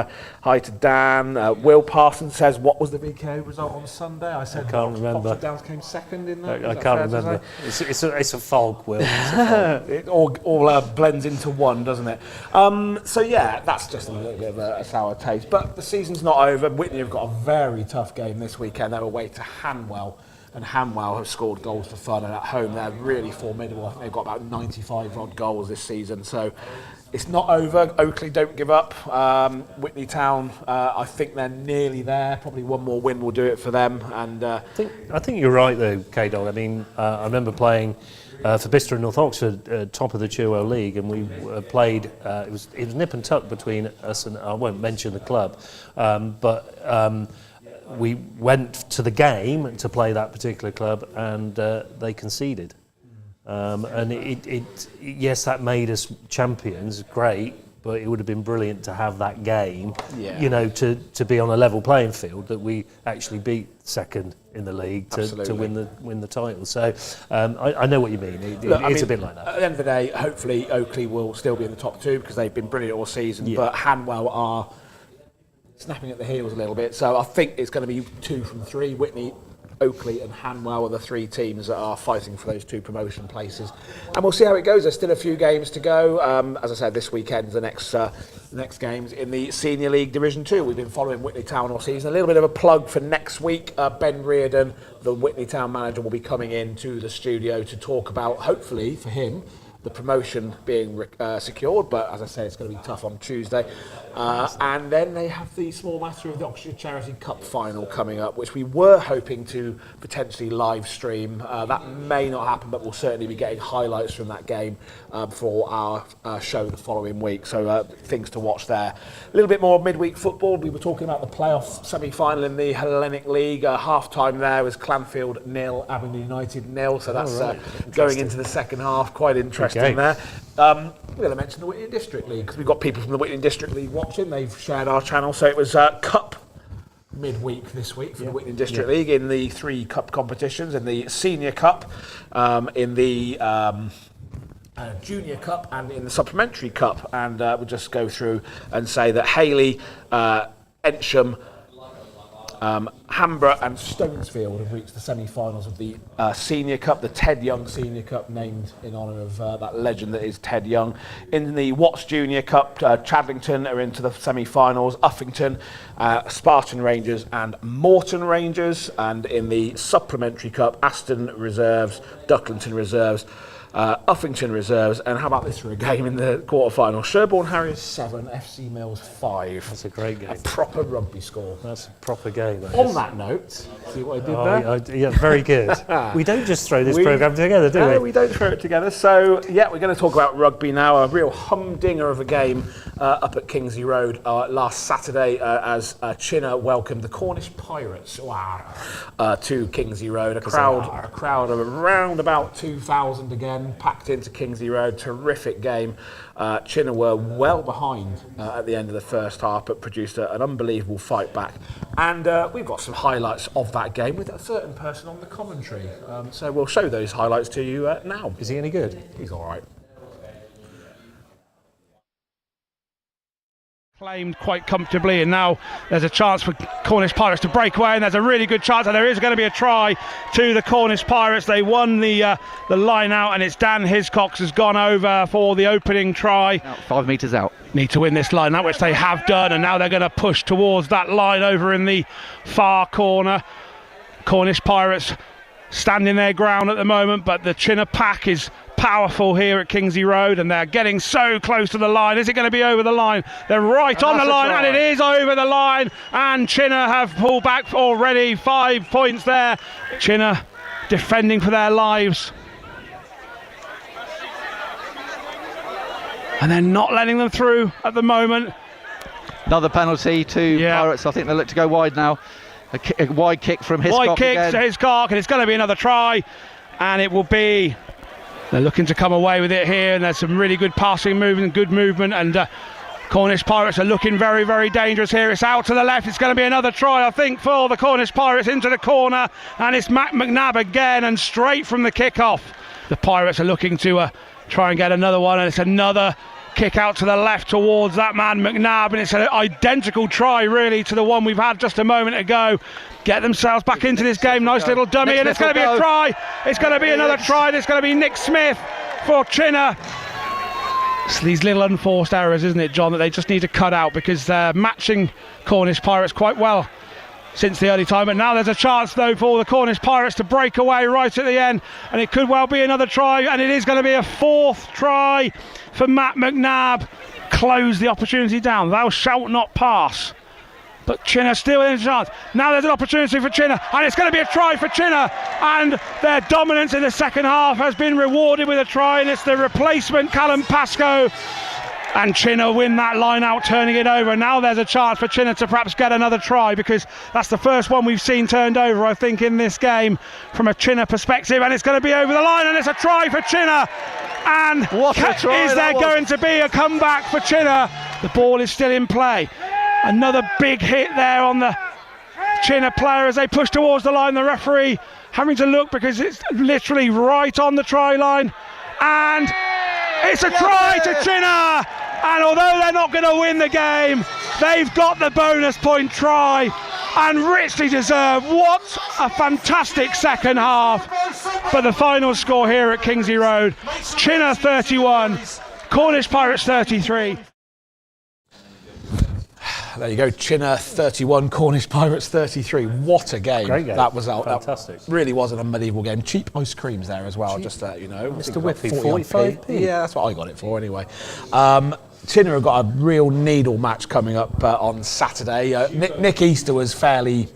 Hi to Dan. Will Parsons says, what was the VK result on Sunday? I said, I can't remember. Oxford Downs came second in that. I can't remember. It's a fog, Will. It all blends into one, doesn't it? So yeah, that's just a little bit of a sour taste. But the season's not over. Whitney have got a very tough game this weekend. They're away to Hanwell, and Hanwell have scored goals for fun, and at home they're really formidable. I think they've got about 95 odd goals this season. So it's not over. Oakley don't give up. Whitney Town, I think they're nearly there. Probably one more win will do it for them. And I think you're right though, KDog. I mean, I remember playing for Bicester and North Oxford, top of the Cherwell League, and we played. It was nip and tuck between us, and I won't mention the club, but we went to the game to play that particular club, and they conceded. And yes, that made us champions, great, but it would have been brilliant to have that game, to be on a level playing field, that we actually beat second in the league to win the title. So I know what you mean. It's a bit like that. At the end of the day, hopefully Oakley will still be in the top two, because they've been brilliant all season, but Hanwell are snapping at the heels a little bit. So I think it's going to be 2 from 3. Whitney, Oakley and Hanwell are the 3 teams that are fighting for those 2 promotion places, and we'll see how it goes. There's still a few games to go. As I said, this weekend's the next games in the Senior League Division 2. We've been following Whitney Town all season. A little bit of a plug for next week. Ben Reardon, the Whitney Town manager, will be coming in to the studio to talk about, hopefully for him, the promotion being secured, but as I say, it's going to be tough on Tuesday. And then they have the small matter of the Oxfordshire Charity Cup final coming up, which we were hoping to potentially live stream. That may not happen, but we'll certainly be getting highlights from that game for our show the following week. So things to watch there. A little bit more midweek football. We were talking about the playoff semi-final in the Hellenic League. Half-time there was Clanfield 0, Abingdon United 0. So that's going into the second half. Quite interesting there. We're going to mention the Whitney District League because we've got people from the Whitney District League watching. They've shared our channel. So it was Cup midweek this week for the Whitney District League in the 3 cup competitions, in the Senior Cup, in the Junior Cup and in the Supplementary Cup. And we'll just go through and say that Hayley, Ensham, Hamborough and Stonesfield have reached the semi-finals of the Senior Cup, the Ted Young Senior Cup, named in honour of that legend that is Ted Young. In the Watts Junior Cup, Chadlington are into the semi-finals, Uffington, Spartan Rangers and Morton Rangers. And in the Supplementary Cup, Aston Reserves, Ducklington Reserves, Uffington Reserves, and how about this for a game in the quarter-final? Sherborne Harriers 7, FC Mills 5. That's a great game. A proper rugby score. That's a proper game. On that note, see what I did there? Yeah, very good. We don't just throw this programme together, do we? No, we don't throw it together. So, yeah, we're going to talk about rugby now. A real humdinger of a game up at Kingsley Road last Saturday as Chinner welcomed the Cornish Pirates to Kingsley Road. A crowd of around about 2,000 again, packed into Kingsley Road. Terrific game. Chinner were well behind at the end of the first half, but produced an unbelievable fight back. And we've got some highlights of that game with a certain person on the commentary. So we'll show those highlights to you now. Is he any good? He's all right. Claimed quite comfortably, and now there's a chance for Cornish Pirates to break away, and there's a really good chance, and there is going to be a try to the Cornish Pirates. They won the line out, and it's Dan Hiscox has gone over for the opening try. 5 metres out. Need to win this line out, which they have done, and now they're going to push towards that line over in the far corner. Cornish Pirates standing their ground at the moment, but the Chinner pack is powerful here at Kingsley Road, and they're getting so close to the line. Is it going to be over the line? They're right on the line, and it is over the line, and Chinner have pulled back already. 5 points there. Chinner defending for their lives, and they're not letting them through at the moment. Another penalty to Pirates. I think they look to go wide now. A wide kick from Hiscock. Wide kick to Hiscock, and it's going to be another try, and it will be. They're looking to come away with it here, and there's some really good passing movement, good movement, and Cornish Pirates are looking very, very dangerous here. It's out to the left. It's going to be another try, I think, for the Cornish Pirates into the corner, and it's Matt McNabb again, and straight from the kick-off. The Pirates are looking to try and get another one, and it's another kick out to the left towards that man McNabb, and it's an identical try really to the one we've had just a moment ago. Get themselves back into this game. Nice little dummy, and it's going to be a try. It's going to be another try, and it's going to be Nick Smith for Chinner. It's these little unforced errors, isn't it, John, that they just need to cut out, because they're matching Cornish Pirates quite well since the early time. But now there's a chance though for the Cornish Pirates to break away right at the end, and it could well be another try, and it is going to be a 4th try for Matt McNabb. Close the opportunity down. Thou shalt not pass. But Chinner still in a chance. Now there's an opportunity for Chinner, and it's going to be a try for Chinner, and their dominance in the second half has been rewarded with a try, and it's the replacement Callum Pascoe, and Chinner win that line out, turning it over. Now there's a chance for Chinner to perhaps get another try, because that's the first one we've seen turned over, I think, in this game from a Chinner perspective, and it's going to be over the line, and it's a try for Chinner. And what a try is there going to be a comeback for Chinner? The ball is still in play. Another big hit there on the Chinner player as they push towards the line. The referee having to look because it's literally right on the try line. And it's a try to Chinner. And although they're not going to win the game, they've got the bonus point try, and richly deserved. What a fantastic second half. But the final score here at Kingsley Road, Chinner 31, Cornish Pirates 33. There you go, Chinner 31, Cornish Pirates 33. What a game. Great game. That was fantastic. That really was an unbelievable game. Cheap ice creams there as well, just to let you know. Mr. Whippy, 45p. Yeah, that's what I got it for anyway. Chinner have got a real needle match coming up on Saturday. Nick Easter was fairly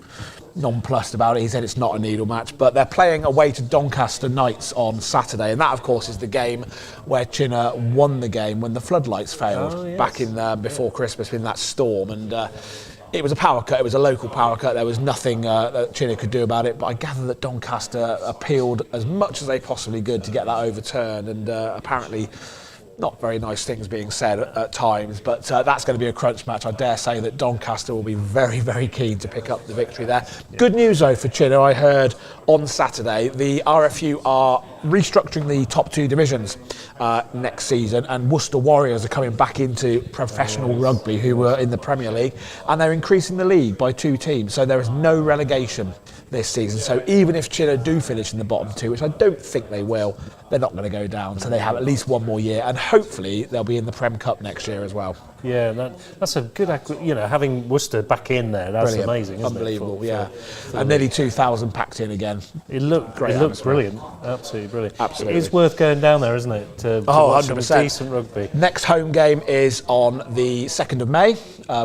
nonplussed about it. He said it's not a needle match, but they're playing away to Doncaster Knights on Saturday, and that of course is the game where Chinner won the game when the floodlights failed back in before Christmas in that storm, and it was a power cut. It was a local power cut. There was nothing that Chinner could do about it, but I gather that Doncaster appealed as much as they possibly could to get that overturned, and apparently not very nice things being said at times, but that's going to be a crunch match. I dare say that Doncaster will be very, very keen to pick up the victory there. Good news though for Chinner, I heard on Saturday, the RFU are restructuring the top 2 divisions next season, and Worcester Warriors are coming back into professional rugby, who were in the Premier League, and they're increasing the league by 2 teams, so there is no relegation this season. So even if Chinner do finish in the bottom 2, which I don't think they will, they're not going to go down, so they have at least one more year, and hopefully they'll be in the Prem Cup next year as well. Yeah, that's a good, having Worcester back in there, that's brilliant. Amazing, isn't unbelievable, it? And nearly 2,000 packed in again. It looked brilliant, absolutely brilliant. Absolutely. It's worth going down there, isn't it, to watch 100%. Some decent rugby. Next home game is on the 2nd of May,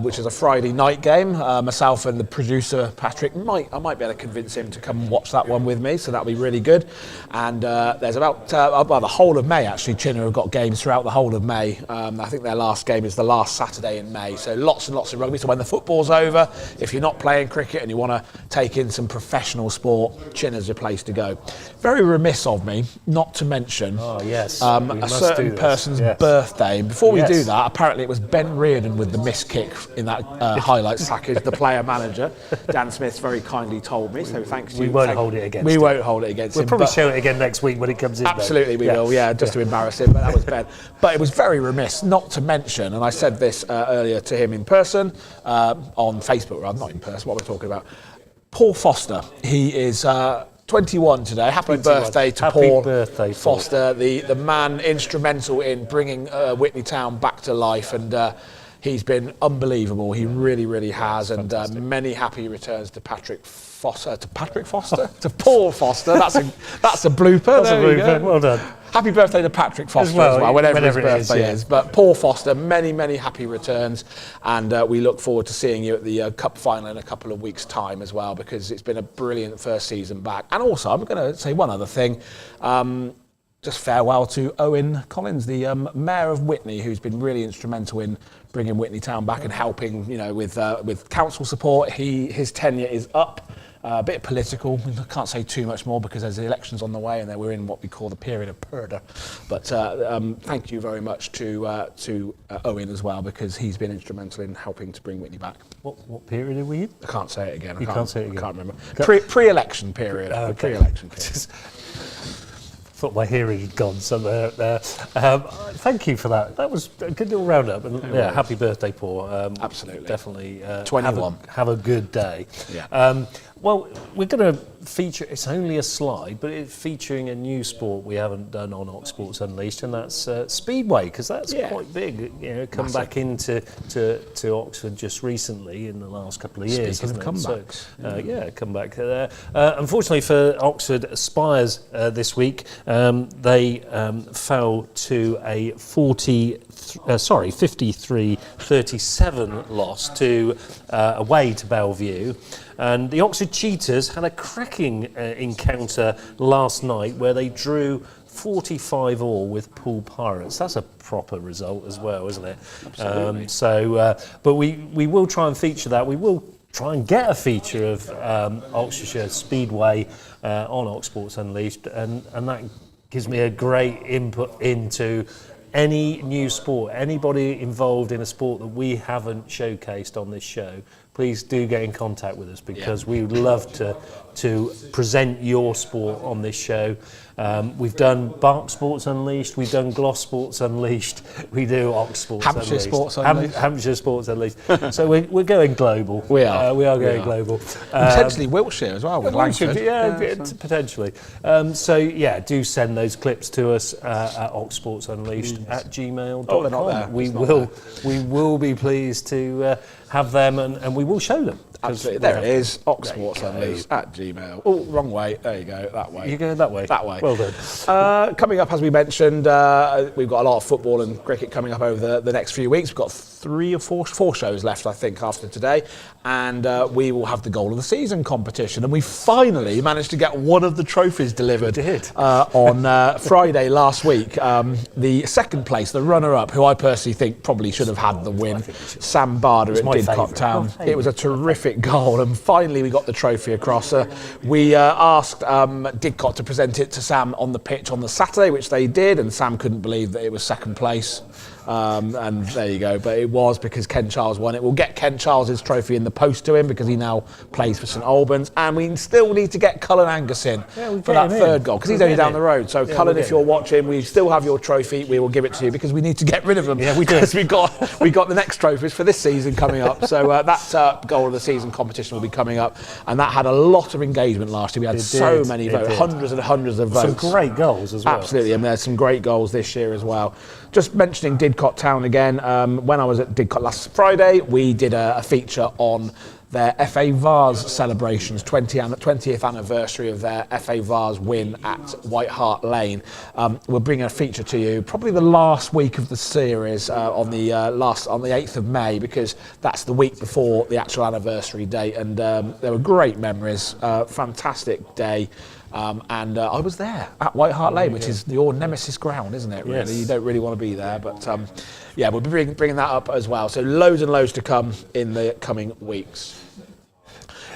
which is a Friday night game. Myself and the producer, Patrick, I might be able to convince him to come and watch that one with me, so that'll be really good. And there's about, the whole of May actually, Chinner have got games throughout the whole of May. I think their last game is the last Saturday in May, so lots and lots of rugby. So when the football's over, if you're not playing cricket and you want to take in some professional sport, Chinner's your place to go. Very remiss of me not to mention a certain person's birthday. Before we do that, apparently it was Ben Reardon with the missed kick in that highlights package, the player manager. Dan Smith's very kindly told me, so thanks to you. We won't hold it against him. We won't hold it against him. We'll probably show it again next week when it comes in. Absolutely we will, just to embarrass him, but that was Ben. But it was very remiss not to mention, and I said this earlier to him in person, on Facebook, rather, not in person, what we're talking about. Paul Foster, he is 21 today. Happy birthday to Paul Foster, the man instrumental in bringing Whitney Town back to life, and he's been unbelievable. He really, really has, and many happy returns to Patrick Foster, to Paul Foster. That's a blooper. There you go. Well done. Happy birthday to Patrick Foster as well, whenever his birthday is. But Paul Foster, many, many happy returns, and we look forward to seeing you at the Cup final in a couple of weeks' time as well, because it's been a brilliant first season back. And also, I'm going to say one other thing. Just farewell to Owen Collins, the Mayor of Witney, who's been really instrumental in bringing Whitney Town back and helping, with council support. His tenure is up. A bit political. I can't say too much more because there's elections on the way, and we're in what we call the period of purdah. But thank you very much to Owen as well, because he's been instrumental in helping to bring Whitney back. What period are we in? I can't say it again. You can't say it again. I can't remember. Pre-election period. Okay. Pre-election period. Thought my hearing had gone somewhere there. Thank you for that. That was a good little roundup. And happy birthday, Paul. Absolutely. Definitely. 21. Have a good day. Yeah. Well, we're going to feature, it's only a slide, but it's featuring a new sport we haven't done on Oxsports Unleashed, and that's Speedway, because that's quite big. Come Massive. Back into to Oxford just recently in the last couple of years. Speaking of comebacks. So, come back there. Unfortunately for Oxford Spires this week, they fell to a 53-37 loss to away to Bellevue. And the Oxford Cheetahs had a cracking encounter last night where they drew 45-all with Poole Pirates. That's a proper result as well, isn't it? Absolutely. But we will try and feature that. We will try and get a feature of Oxfordshire Speedway on Oxsports Unleashed, and that gives me a great input into any new sport, anybody involved in a sport that we haven't showcased on this show. Please do get in contact with us, because we would love to to present your sport on this show. We've done Berks Sports Unleashed, we've done Gloss Sports Unleashed, we do Ox Sports Hampshire Unleashed. Sports Unleashed. Hampshire Sports Unleashed. So we're going global. We are. We are going global. Potentially Wiltshire as well with Langford. Potentially. So yeah, do send those clips to us at oxsportsunleashed@gmail.com. Oh, they're not there. We will be pleased to have them and we will show them. Absolutely. There it is. oxsportsunleashed@gmail. Oh, wrong way. There you go. That way. You go that way? That way. Well done. Coming up, as we mentioned, we've got a lot of football and cricket coming up over the next few weeks. We've got 3 or 4 shows left, I think, after today. And we will have the goal of the season competition. And we finally managed to get one of the trophies delivered on Friday last week. The second place, the runner-up, who I personally think probably should have had the win, Sam Barder at Didcot Town. It was a terrific goal, and finally we got the trophy across. We asked Didcot to present it to Sam on the pitch on the Saturday, which they did, and Sam couldn't believe that it was second place. And there you go, but it was because Ken Charles won it. We'll get Ken Charles's trophy in the post to him because he now plays for St Albans, and we still need to get Cullen Angus in for that third goal because he's only down the road. So Cullen, if you're watching, we still have your trophy. We will give it to you because we need to get rid of them. Yeah, we do. Because we got the next trophies for this season coming up. So that goal of the season competition will be coming up, and that had a lot of engagement last year. We had so many votes, hundreds and hundreds of votes. Some great goals as well. Absolutely, and there's some great goals this year as well. Just mentioning Didcot Town again, when I was at Didcot last Friday, we did a feature on their FA Vars celebrations, 20th anniversary of their FA Vars win at White Hart Lane. We're bringing a feature to you probably the last week of the series on the 8th of May, because that's the week before the actual anniversary date, and there were great memories, fantastic day. And I was there at White Hart Lane, which is your nemesis ground, isn't it? Really, yes. You don't really want to be there, but yeah, we'll be bringing that up as well. So loads and loads to come in the coming weeks.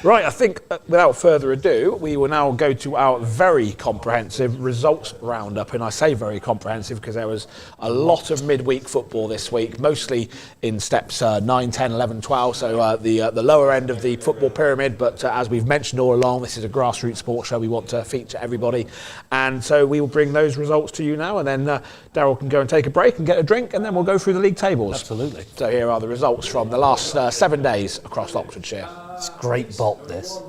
Right, I think without further ado, we will now go to our very comprehensive results roundup. And I say very comprehensive because there was a lot of midweek football this week, mostly in steps 9, 10, 11, 12, so the lower end of the football pyramid. But as we've mentioned all along, this is a grassroots sports show. We want to feature everybody. And so we will bring those results to you now, and then Darryl can go and take a break and get a drink, and then we'll go through the league tables. Absolutely. So here are the results from the last 7 days across Oxfordshire. It's a great bot, this.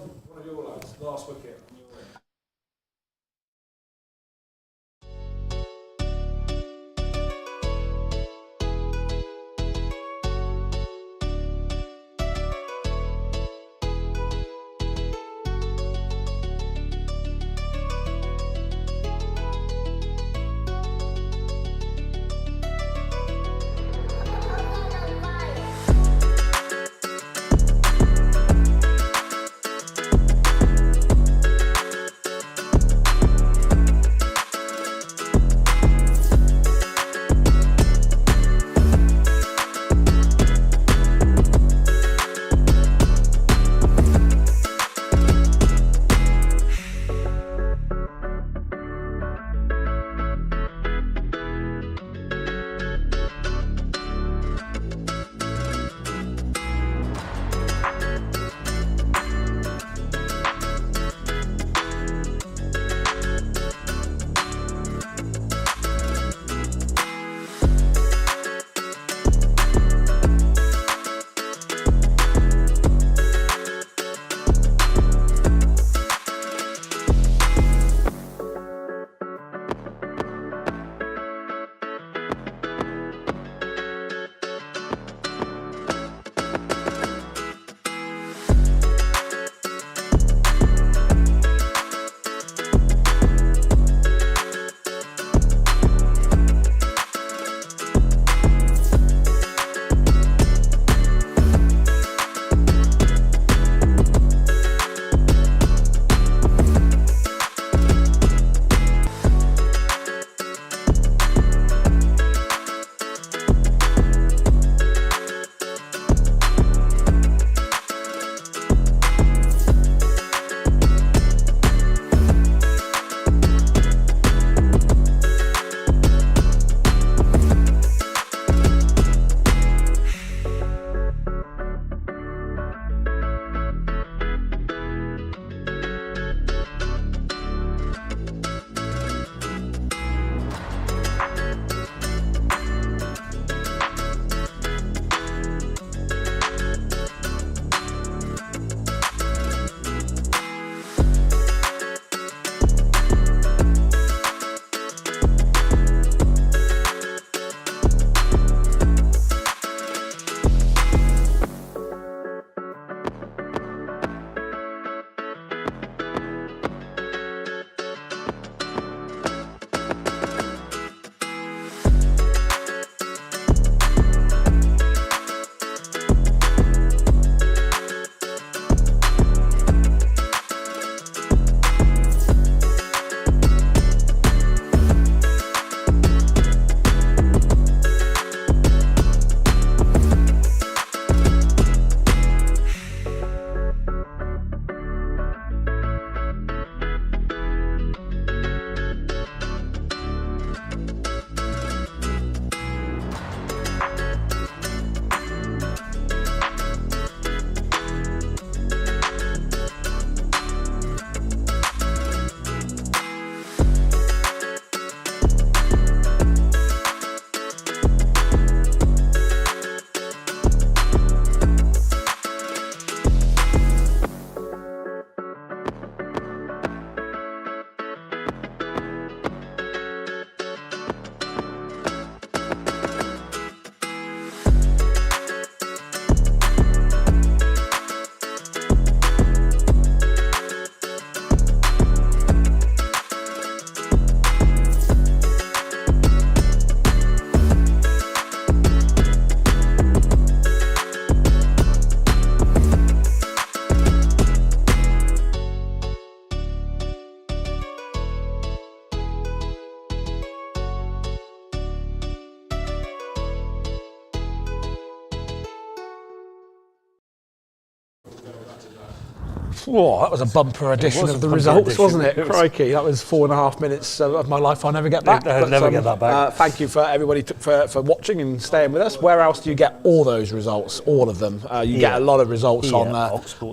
Whoa, that was a bumper edition of the results, wasn't it? Crikey, that was 4.5 minutes of my life I'll never get back. I'll never get that back. Thank you for everybody for watching and staying with us. Where else do you get all those results? All of them. You get a lot of results on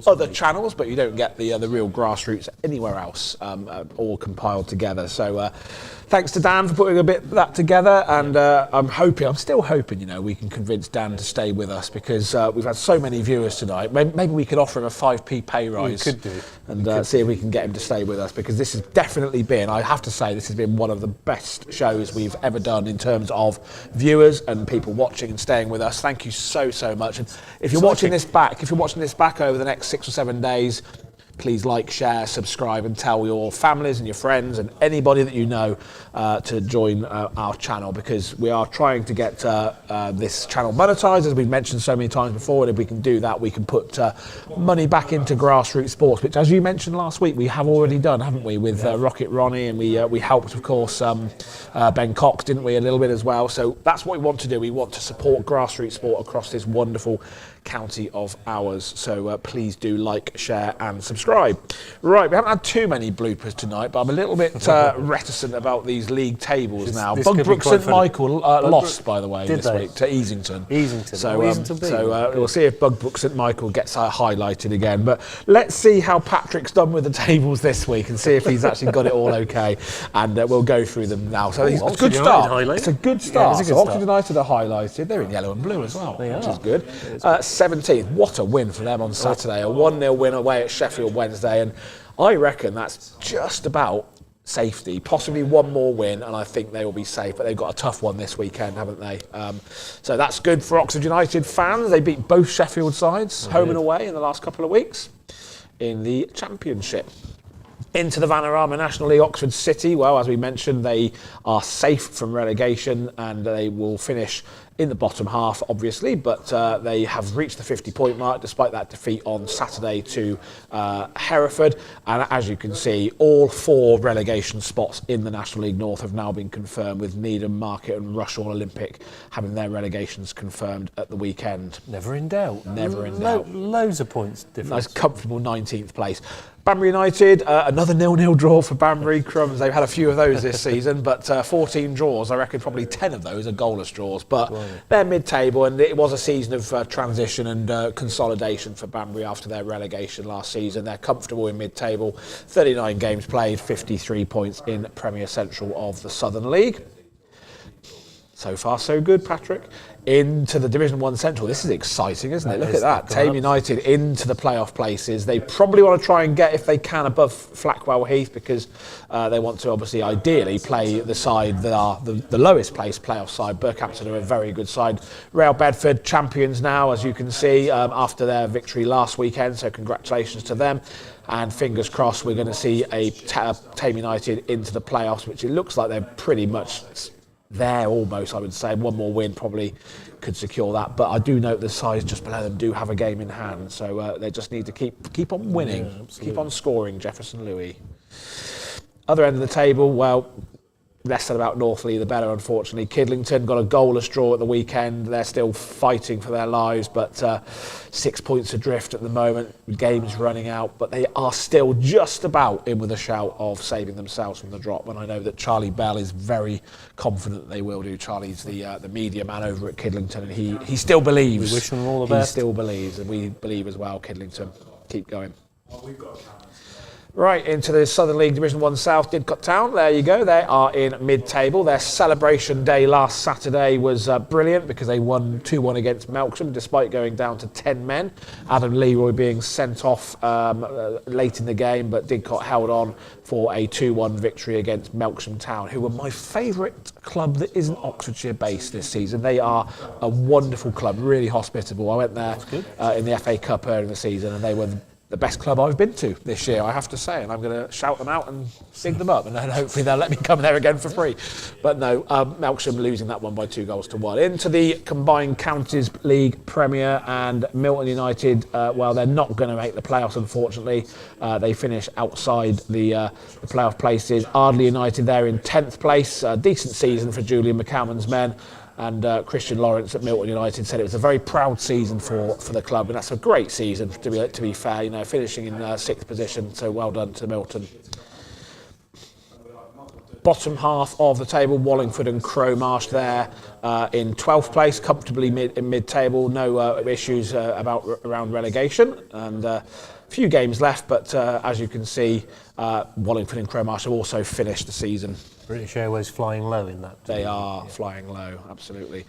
other channels, but you don't get the real grassroots anywhere else, all compiled together. So thanks to Dan for putting a bit of that together, and I'm still hoping, we can convince Dan to stay with us, because we've had so many viewers tonight. Maybe we could offer him a 5p pay rise. We could do. And see if we can get him to stay with us, because this has definitely been, I have to say, this has been one of the best shows we've ever done in terms of viewers and people watching and staying with us. Thank you so much. And if you're watching this back over the next 6 or 7 days, please like, share, subscribe, and tell your families and your friends and anybody that you know to join our channel, because we are trying to get this channel monetized, as we've mentioned so many times before. And if we can do that, we can put money back into grassroots sports, which, as you mentioned last week, we have already done, haven't we, with Rocket Ronnie, and we helped, of course, Ben Cox, didn't we, a little bit as well. So that's what we want to do. We want to support grassroots sport across this wonderful county of ours. So please do like, share, and subscribe. Right, we haven't had too many bloopers tonight, but I'm a little bit reticent about these league tables now. Bugbrook St Michael lost, by the way, this week to Easington. So we'll see if Bugbrook St Michael gets highlighted again. But let's see how Patrick's done with the tables this week, and see if he's actually got it all okay. And we'll go through them now. So it's a good start. It's a good start. So Oxford United are highlighted. They're in yellow and blue as well, which is good. 17th, what a win for them on Saturday. A 1-0 win away at Sheffield Wednesday, and I reckon that's just about safety. Possibly one more win, and I think they will be safe, but they've got a tough one this weekend, haven't they? So that's good for Oxford United fans. They beat both Sheffield sides, home and away, in the last couple of weeks in the Championship. Into the Vanarama National League, Oxford City. Well, as we mentioned, they are safe from relegation, and they will finish in the bottom half, obviously, but they have reached the 50-point mark despite that defeat on Saturday to Hereford. And as you can see, all 4 relegation spots in the National League North have now been confirmed, with Needham, Market and Rushall Olympic having their relegations confirmed at the weekend. Never in doubt. Never in doubt. Loads of points difference. Nice, comfortable 19th place. Banbury United, another 0-0 draw for Banbury. Crumbs, they've had a few of those this season, but 14 draws. I reckon probably 10 of those are goalless draws. But they're mid-table, and it was a season of transition and consolidation for Banbury after their relegation last season. They're comfortable in mid-table, 39 games played, 53 points in Premier Central of the Southern League. So far, so good, Patrick. Into the Division 1 Central. This is exciting, isn't it? Look at that. Tame United into the playoff places. They probably want to try and get, if they can, above Flackwell Heath, because they want to obviously ideally play the side that are the lowest placed playoff side. Berkhampton are a very good side. Real Bedford, champions now, as you can see, after their victory last weekend. So congratulations to them. And fingers crossed we're going to see a Tame United into the playoffs, which it looks like they're pretty much there almost, I would say. One more win probably could secure that, but I do note the sides just below them do have a game in hand, so they just need to keep on winning, keep on scoring. Jefferson Louis. Other end of the table, well, less said about Northley the better, unfortunately. Kidlington got a goalless draw at the weekend. They're still fighting for their lives, but 6 points adrift at the moment. Games running out, but they are still just about in with a shout of saving themselves from the drop. And I know that Charlie Bell is very confident that they will do. Charlie's the media man over at Kidlington, and he still believes. We wish them all the best. He still believes, and we believe as well, Kidlington. Keep going. Right, into the Southern League Division 1 South, Didcot Town. There you go. They are in mid-table. Their celebration day last Saturday was brilliant, because they won 2-1 against Melksham despite going down to 10 men. Adam Leroy being sent off late in the game, but Didcot held on for a 2-1 victory against Melksham Town, who were my favourite club that isn't Oxfordshire based this season. They are a wonderful club, really hospitable. I went there in the FA Cup earlier in the season, and they were the best club I've been to this year, I have to say, and I'm going to shout them out and big them up, and then hopefully they'll let me come there again for free. But no, Melksham losing that one by 2-1. Into the Combined Counties League Premier, and Milton United, well, they're not going to make the playoffs, unfortunately. They finish outside the playoff places. Ardley United, they're in 10th place. Decent season for Julian McCalman's men. And Christian Lawrence at Milton United said it was a very proud season for the club, and that's a great season to be fair. You know, finishing in 6th position, so well done to Milton. Bottom half of the table, Wallingford and Crowmarsh there in 12th place, comfortably in mid-table. No issues around relegation, and a few games left. But as you can see, Wallingford and Crowmarsh have also finished the season. British Airways flying low in that. They are flying low, absolutely.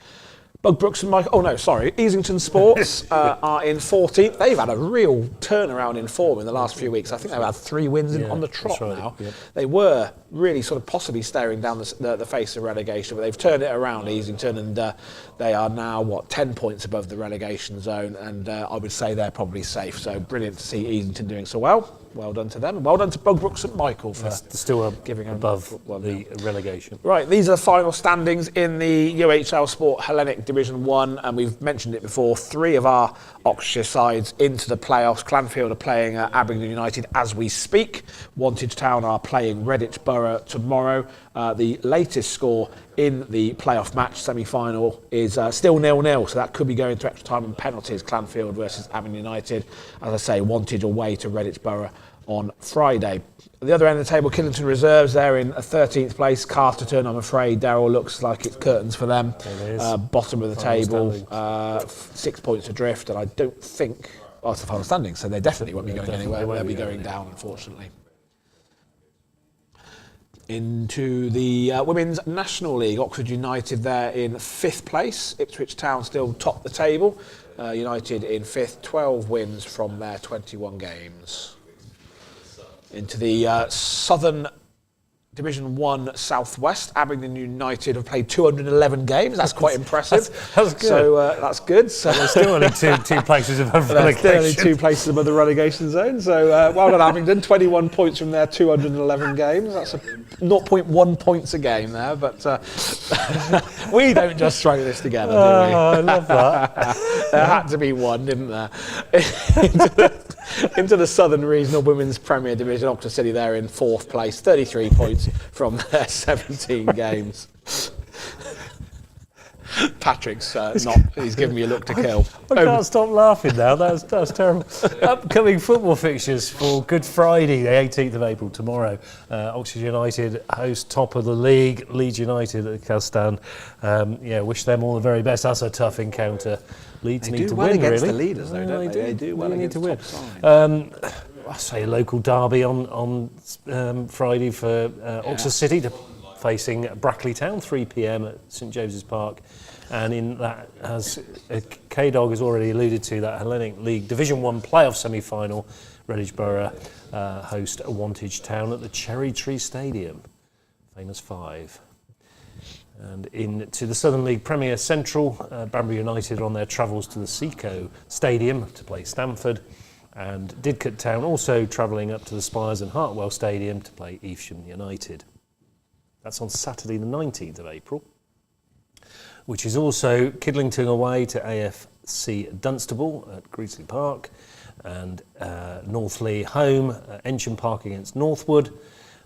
Brooks and Michael. Oh no, sorry. Easington Sports are in 14th. They've had a real turnaround in form in the last few weeks. I think they've had 3 wins on the trot now. Yep. They were really sort of possibly staring down the face of relegation, but they've turned it around, Easington, and they are now 10 points above the relegation zone, and I would say they're probably safe. So brilliant to see Easington doing so well. Well done to them, and well done to Brooks St Michael for still giving above the relegation. Right, these are the final standings in the UHL Sport Hellenic Division 1, and we've mentioned it before. 3 of our Oxfordshire sides into the playoffs. Clanfield are playing Abingdon United as we speak. Wantage Town are playing Redditch Borough tomorrow. The latest score in the playoff match semi-final is still 0-0, so that could be going to extra time and penalties. Clanfield versus Abingdon United. As I say, Wantage away to Redditch Borough on Friday. At the other end of the table, Killington Reserves, they're in 13th place. Carterton, I'm afraid, Darryl, looks like it's curtains for them. Bottom of the table, 6 points adrift, and I don't think... Well, it's the final standing, so they definitely won't be going anywhere. They'll be going down, unfortunately. Into the Women's National League, Oxford United there in 5th place. Ipswich Town still top the table. United in 5th, 12 wins from their 21 games. Into the Southern Division 1 Southwest, Abingdon United have played 211 games. That's quite impressive. That's good. So that's good. So they're still only two places above relegation. They're only 2 places above the relegation zone. So well done, Abingdon. 21 points from their 211 games. That's a 0.1 points a game there. But we don't just throw this together, do we? I love that. There had to be one, didn't there? Into the Southern Regional Women's Premier Division, Oxford City there in 4th place, 33 points from their 17 games. Patrick's he's giving me a look to kill. I can't stop laughing now, that was terrible. Upcoming football fixtures for Good Friday, the 18th of April, tomorrow. Oxford United host top of the league, Leeds United at Castan. Wish them all the very best. That's a tough encounter. Leeds need to win, against really. the leaders, though, don't they? They do well need against to win. top side. I say a local derby on Friday for Oxford City facing Brackley Town, 3 p.m. at St James's Park. And in that, as KDog has already alluded to, that Hellenic League Division 1 playoff semi-final, Redditch Borough host Wantage Town at the Cherry Tree Stadium, famous 5. And into the Southern League Premier Central, Banbury United are on their travels to the Seco Stadium to play Stamford, and Didcot Town also travelling up to the Spires and Hartwell Stadium to play Evesham United. That's on Saturday the 19th of April, which is also Kidlington away to AFC Dunstable at Greasley Park, and Northley home at Ensham Park against Northwood,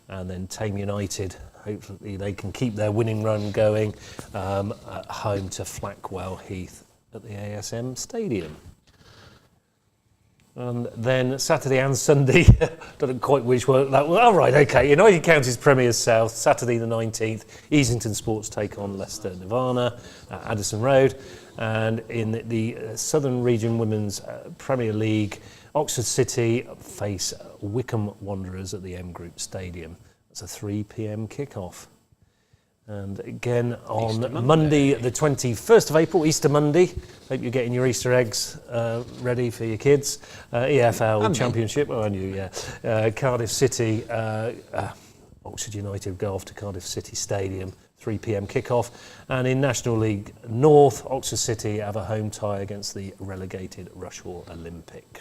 and then Tame United, hopefully they can keep their winning run going, at home to Flackwell Heath at the ASM Stadium. And then Saturday and Sunday, don't know quite which one that was. Oh, right, okay. United Counties Premiers South, Saturday the 19th. Easington Sports take on Leicester Nirvana at Addison Road. And in the Southern Region Women's Premier League, Oxford City face Wickham Wanderers at the M Group Stadium. That's a 3 p.m. kickoff. And again on Monday, the 21st of April, Easter Monday. Hope you're getting your Easter eggs ready for your kids. EFL Championship, I knew, yeah. Cardiff City, Oxford United go off to Cardiff City Stadium, 3 p.m. kickoff. And in National League North, Oxford City have a home tie against the relegated Rushall Olympic.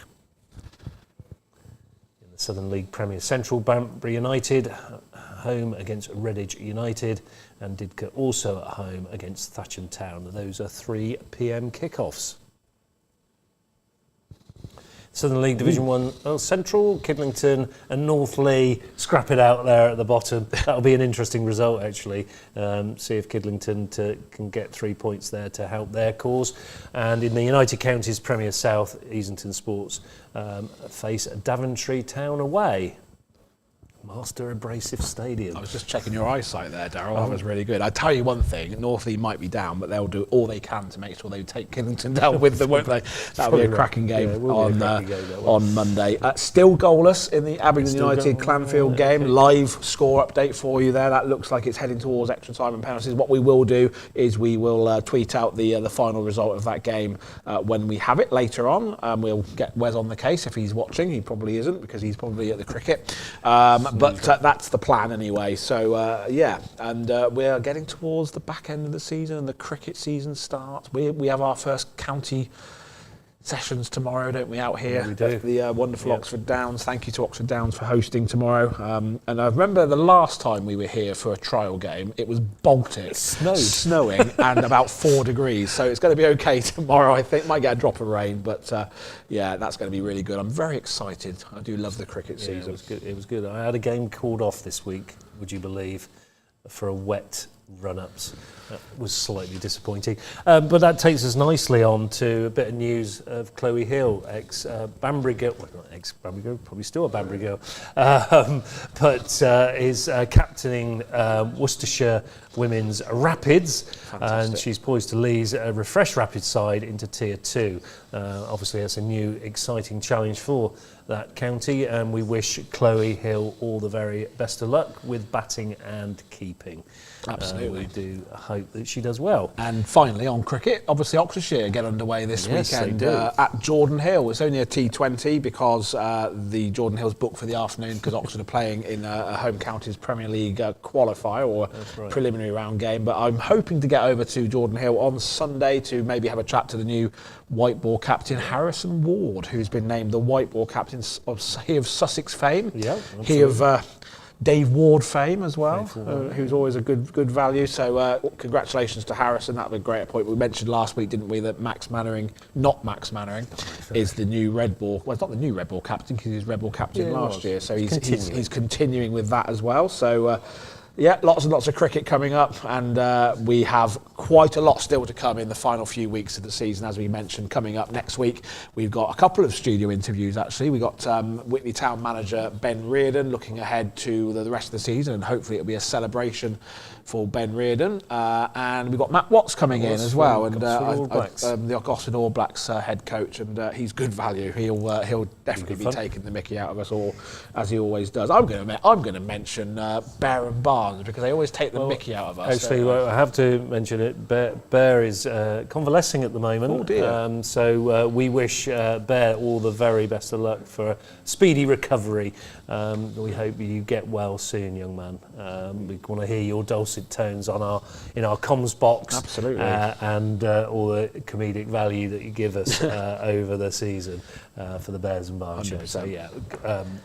In the Southern League Premier Central, Banbury United home against Redditch United, and Didcot also at home against Thatcham Town. Those are 3 p.m. kickoffs. Southern League Division 1, Central, Kidlington and North Lee scrap it out there at the bottom. That'll be an interesting result, actually. See if Kidlington can get 3 points there to help their cause. And in the United Counties Premier South, Easington Sports face Daventry Town away. Master Abrasive Stadium. I was just checking your eyesight there, Darryl. That was really good. I tell you one thing, Northleigh might be down, but they'll do all they can to make sure they take Kidlington down with them, won't they? That'll be a cracking game on Monday. Still goalless in the Abingdon United Clanfield game. Live score update for you there. That looks like it's heading towards extra time and penalties. What we will do is we will tweet out the final result of that game when we have it later on. We'll get Wes on the case if he's watching. He probably isn't because he's probably at the cricket. But that's the plan anyway. So, and we're getting towards the back end of the season and the cricket season starts. We have our first county sessions tomorrow, don't we, out here at the wonderful Oxford Downs. Thank you to Oxford Downs for hosting tomorrow. And I remember the last time we were here for a trial game, it was Baltic, snowing and about 4 degrees. So it's going to be okay tomorrow, I think. Might get a drop of rain, but that's going to be really good. I'm very excited. I do love the cricket season. It was good. I had a game called off this week, would you believe, for a wet run-ups. That was slightly disappointing. But that takes us nicely on to a bit of news of Chloe Hill, ex-Banbury girl, well, not ex-Banbury girl, probably still a Banbury girl, but is captaining Worcestershire Women's Rapids. Fantastic. And she's poised to lead a refreshed Rapids side into Tier 2. Obviously, that's a new, exciting challenge for that county, and we wish Chloe Hill all the very best of luck with batting and keeping. Absolutely. We do hope that she does well. And finally, on cricket, obviously Oxfordshire get underway this weekend at Jordan Hill. It's only a T20 because the Jordan Hill's booked for the afternoon because Oxford are playing in a home counties Premier League qualifier or preliminary round game. But I'm hoping to get over to Jordan Hill on Sunday to maybe have a chat to the new white ball captain Harrison Ward, who's been named the white ball captain of Sussex fame. Yeah, he of Dave Ward fame as well, who's always a good value. So congratulations to Harrison. That was a great appointment. We mentioned last week, didn't we, that not Max Mannering, is the new red ball. Well, it's not the new red ball captain because he was red ball captain last year. So he's continuing with that as well. So. Lots and lots of cricket coming up, and we have quite a lot still to come in the final few weeks of the season, as we mentioned. Coming up next week, we've got a couple of studio interviews, actually. We've got Whitley Town manager Ben Reardon looking ahead to the rest of the season, and hopefully it'll be a celebration for Ben Reardon. And we've got Matt Watts coming in as well, and the Oxford All Blacks head coach, and he's good value. He'll definitely be taking the mickey out of us all, as he always does. I'm going to mention Bear and Barnes, because they always take the mickey out of us. Actually, I have to mention it. Bear is convalescing at the moment. Oh dear. So we wish Bear all the very best of luck for a speedy recovery. We hope you get well soon, young man. We want to hear your dulcet tones in our comms box. Absolutely. And all the comedic value that you give us over the season for the Bears and Barnes show. So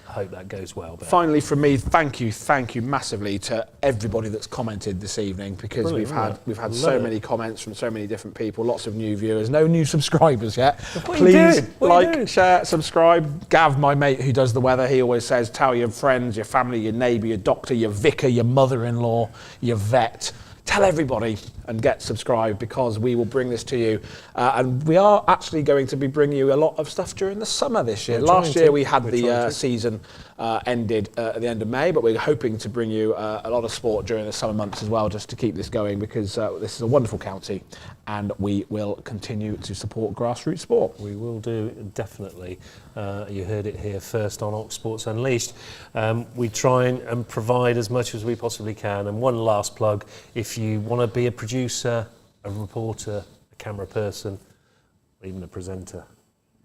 hope that goes well. Bear. Finally, from me, thank you massively to everybody that's commented this evening, because we've had so many comments from so many different people, lots of new viewers, no new subscribers yet. Please like, share, subscribe. Gav, my mate who does the weather, he always says tell your friends, your family, your neighbour, your doctor, your vicar, your mother-in-law, your vet. Tell everybody and get subscribed, because we will bring this to you. And we are actually going to be bringing you a lot of stuff during the summer this year. Last year we had the season ended at the end of May, but we're hoping to bring you a lot of sport during the summer months as well, just to keep this going, because this is a wonderful county and we will continue to support grassroots sport. We will do, definitely. You heard it here first on Ox Sports Unleashed. We try and provide as much as we possibly can. And one last plug, if you want to be a producer, a reporter, a camera person, or even a presenter,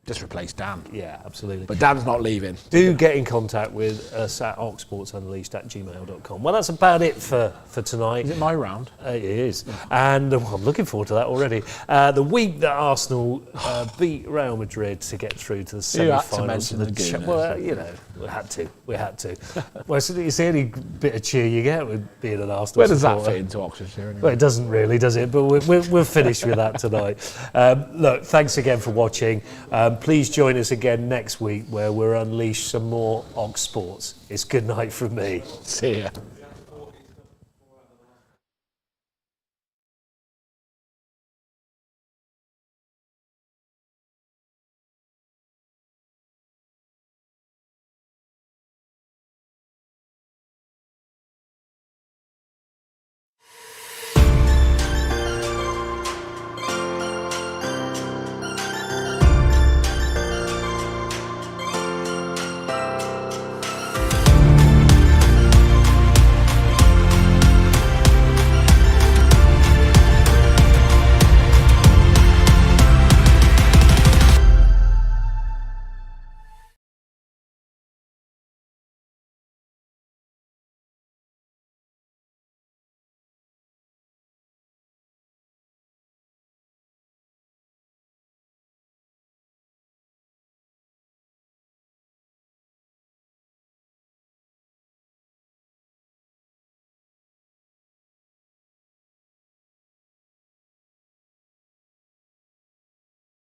just replace Dan. Yeah, absolutely. But Dan's not leaving. Do get in contact with us at oxsportsunleashed@gmail.com. Well, that's about it for tonight. Is it my round? It is. And I'm looking forward to that already. The week that Arsenal beat Real Madrid to get through to the semi-finals. You had to mention the Gooners. Well, you know, We had to. Well, it's the only bit of cheer you get with being an Arsenal Where does supporter. that fit into Oxfordshire anyway? Well, it doesn't really, does it? But we're finished with that tonight. Look, thanks again for watching. Please join us again next week where we'll unleash some more Ox Sports. It's good night from me. See ya.